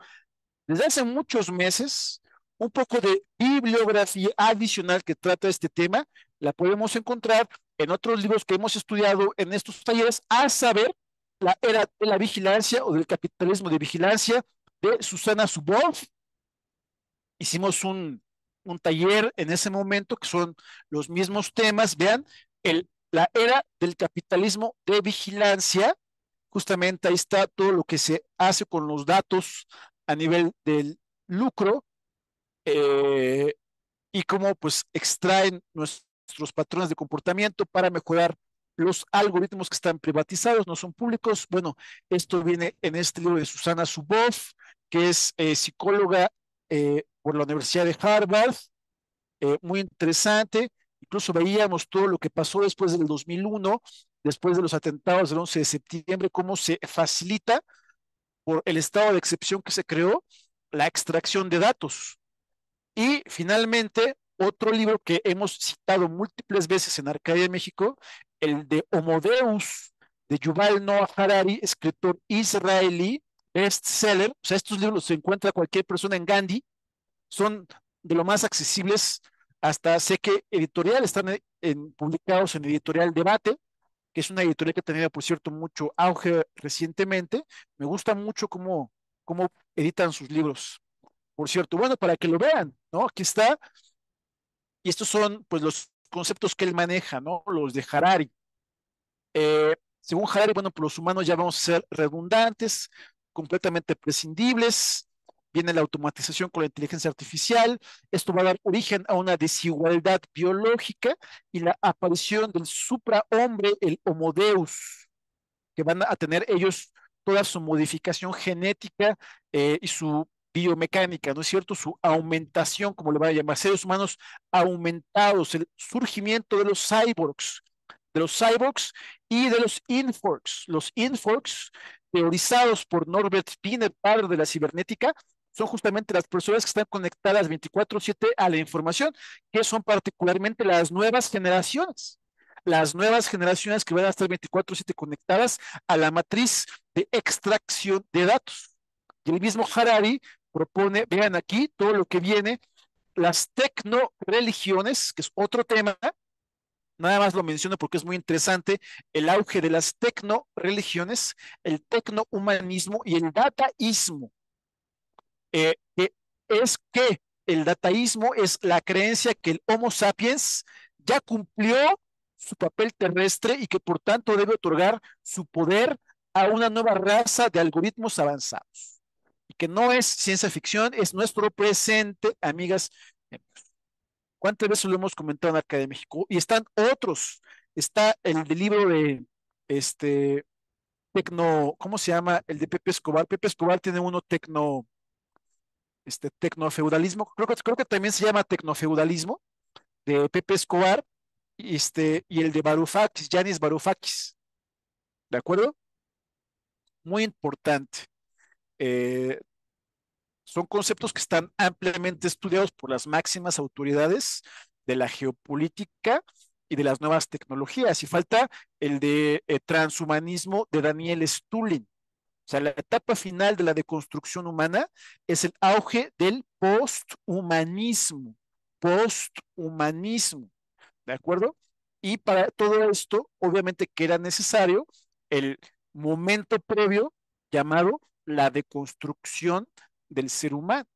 desde hace muchos meses. Un poco de bibliografía adicional que trata este tema la podemos encontrar en otros libros que hemos estudiado en estos talleres, a saber, la era de la vigilancia o del capitalismo de vigilancia de Susana Zuboff. Hicimos un taller en ese momento que son los mismos temas. Vean, la era del capitalismo de vigilancia. Justamente ahí está todo lo que se hace con los datos a nivel del lucro, eh, y cómo pues extraen nuestros patrones de comportamiento para mejorar los algoritmos que están privatizados, no son públicos. Bueno, esto viene en este libro de Susana Zuboff, que es psicóloga por la Universidad de Harvard. Muy interesante. Incluso veíamos todo lo que pasó después del 2001, después de los atentados del 11 de septiembre, cómo se facilita por el estado de excepción que se creó la extracción de datos. Y finalmente, otro libro que hemos citado múltiples veces en Arcadia de México, el de Homo Deus, de Yuval Noah Harari, escritor israelí, bestseller. O sea, estos libros los encuentra cualquier persona en Gandhi, son de lo más accesibles. Hasta sé que editorial están publicados en Editorial Debate, que es una editorial que ha tenido, por cierto, mucho auge recientemente. Me gusta mucho cómo editan sus libros, por cierto. Bueno, para que lo vean, ¿no? Aquí está. Y estos son, pues, los conceptos que él maneja, ¿no? Los de Harari. Según Harari, bueno, pues los humanos ya vamos a ser redundantes, completamente prescindibles. Viene la automatización con la inteligencia artificial. Esto va a dar origen a una desigualdad biológica y la aparición del suprahombre, el Homo Deus, que van a tener ellos toda su modificación genética y su biomecánica, ¿no es cierto? Su aumentación, como le van a llamar, seres humanos aumentados, el surgimiento de los cyborgs y de los inforks. Los inforks, teorizados por Norbert Wiener, padre de la cibernética, son justamente las personas que están conectadas 24/7 a la información, que son particularmente las nuevas generaciones. Las nuevas generaciones que van a estar 24/7 conectadas a la matriz de extracción de datos. Y el mismo Harari propone, vean aquí todo lo que viene, las tecno-religiones, que es otro tema. Nada más lo menciono porque es muy interesante, el auge de las tecno-religiones, el tecno-humanismo y el dataísmo. Que es que el dataísmo es la creencia que el Homo sapiens ya cumplió su papel terrestre y que por tanto debe otorgar su poder a una nueva raza de algoritmos avanzados. Y que no es ciencia ficción, es nuestro presente, amigas. ¿Cuántas veces lo hemos comentado en Arca de México? Y están otros. Está el del libro de Tecno, ¿cómo se llama? El de Pepe Escobar. Pepe Escobar tiene uno tecnofeudalismo. Creo que también se llama tecnofeudalismo de Pepe Escobar, y el de Varoufakis, Yanis Varoufakis. ¿De acuerdo? Muy importante. Eh, Son conceptos que están ampliamente estudiados por las máximas autoridades de la geopolítica y de las nuevas tecnologías. Y falta el de transhumanismo de Daniel Stulin. O sea, la etapa final de la deconstrucción humana es el auge del posthumanismo. Posthumanismo, ¿de acuerdo? Y para todo esto, obviamente que era necesario el momento previo llamado la deconstrucción del ser humano,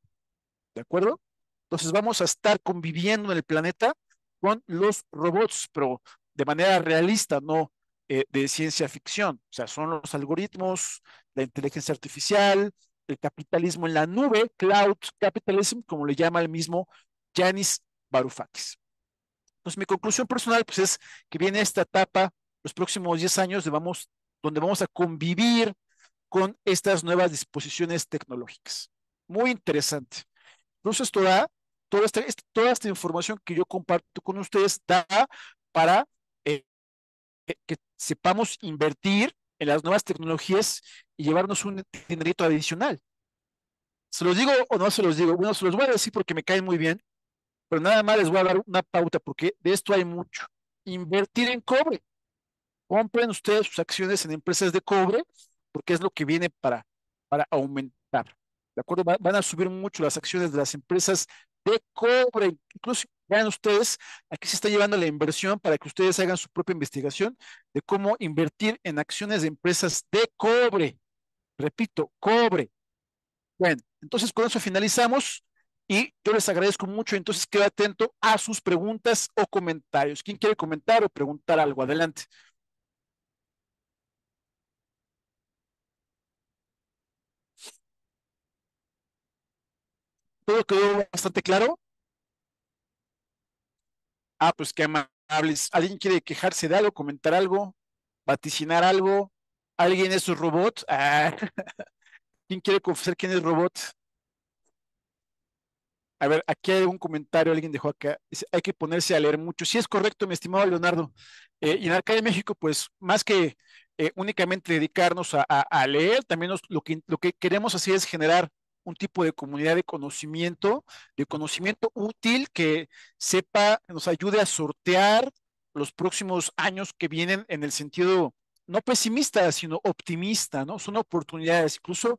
¿de acuerdo? Entonces vamos a estar conviviendo en el planeta con los robots, pero de manera realista, no de ciencia ficción. O sea, son los algoritmos, la inteligencia artificial, el capitalismo en la nube, cloud capitalism, como le llama el mismo Yanis Varoufakis. Entonces, mi conclusión personal pues, es que viene esta etapa, los próximos 10 años, donde vamos a convivir con estas nuevas disposiciones tecnológicas. Muy interesante. Entonces, toda esta información que yo comparto con ustedes da para eh, que sepamos invertir en las nuevas tecnologías y llevarnos un dinerito adicional. ¿Se los digo o no se los digo? Bueno, se los voy a decir porque me caen muy bien, pero nada más les voy a dar una pauta porque de esto hay mucho. Invertir en cobre. Compren ustedes sus acciones en empresas de cobre porque es lo que viene para aumentar. ¿De acuerdo? Van a subir mucho las acciones de las empresas de cobre. Incluso vean ustedes, aquí se está llevando la inversión para que ustedes hagan su propia investigación de cómo invertir en acciones de empresas de cobre. Repito, cobre. Bueno, entonces con eso finalizamos y yo les agradezco mucho. Entonces quedo atento a sus preguntas o comentarios. ¿Quién quiere comentar o preguntar algo? Adelante. ¿Todo quedó bastante claro? Ah, pues qué amables. ¿Alguien quiere quejarse de algo, comentar algo, vaticinar algo? ¿Alguien es un robot? Ah, ¿quién quiere confesar quién es robot? A ver, aquí hay un comentario, alguien dejó acá. Dice, hay que ponerse a leer mucho. Sí, es correcto, mi estimado Leonardo. Y en acá en México, pues, más que únicamente dedicarnos a leer, también lo que queremos hacer es generar un tipo de comunidad de conocimiento útil que sepa, nos ayude a sortear los próximos años que vienen en el sentido no pesimista, sino optimista, ¿no? Son oportunidades, incluso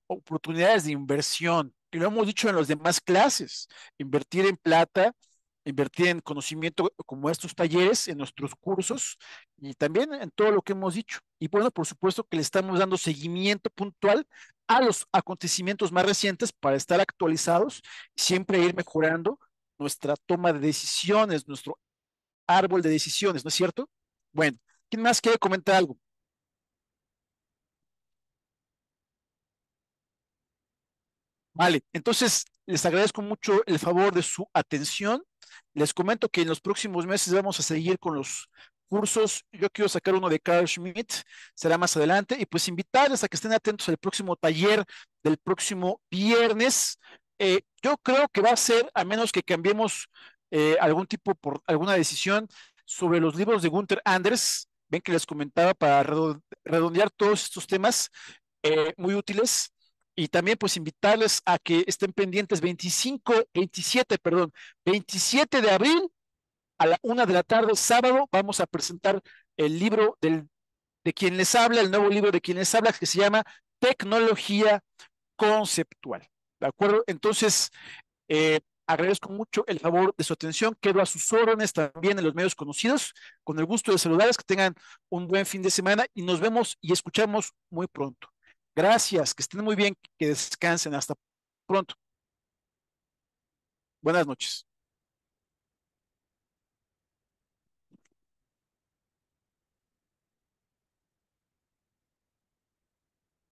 oportunidades de inversión. Y lo hemos dicho en las demás clases, invertir en plata, invertir en conocimiento como estos talleres, en nuestros cursos y también en todo lo que hemos dicho. Y bueno, por supuesto que le estamos dando seguimiento puntual a los acontecimientos más recientes para estar actualizados y siempre ir mejorando nuestra toma de decisiones, nuestro árbol de decisiones, ¿no es cierto? Bueno, ¿quién más quiere comentar algo? Vale, entonces les agradezco mucho el favor de su atención. Les comento que en los próximos meses vamos a seguir con los cursos. Yo quiero sacar uno de Carl Schmitt, será más adelante, y pues invitarles a que estén atentos al próximo taller del próximo viernes. Yo creo que va a ser, a menos que cambiemos algún tipo por alguna decisión sobre los libros de Gunther Anders. Ven que les comentaba para redondear todos estos temas muy útiles y también pues invitarles a que estén pendientes 27 de abril a la 1 de la tarde, sábado, vamos a presentar el libro de quien les habla, el nuevo libro de quien les habla, que se llama Tecnología Conceptual. ¿De acuerdo? Entonces, agradezco mucho el favor de su atención, quedo a sus órdenes también en los medios conocidos, con el gusto de saludarles, que tengan un buen fin de semana y nos vemos y escuchamos muy pronto. Gracias, que estén muy bien, que descansen, hasta pronto. Buenas noches.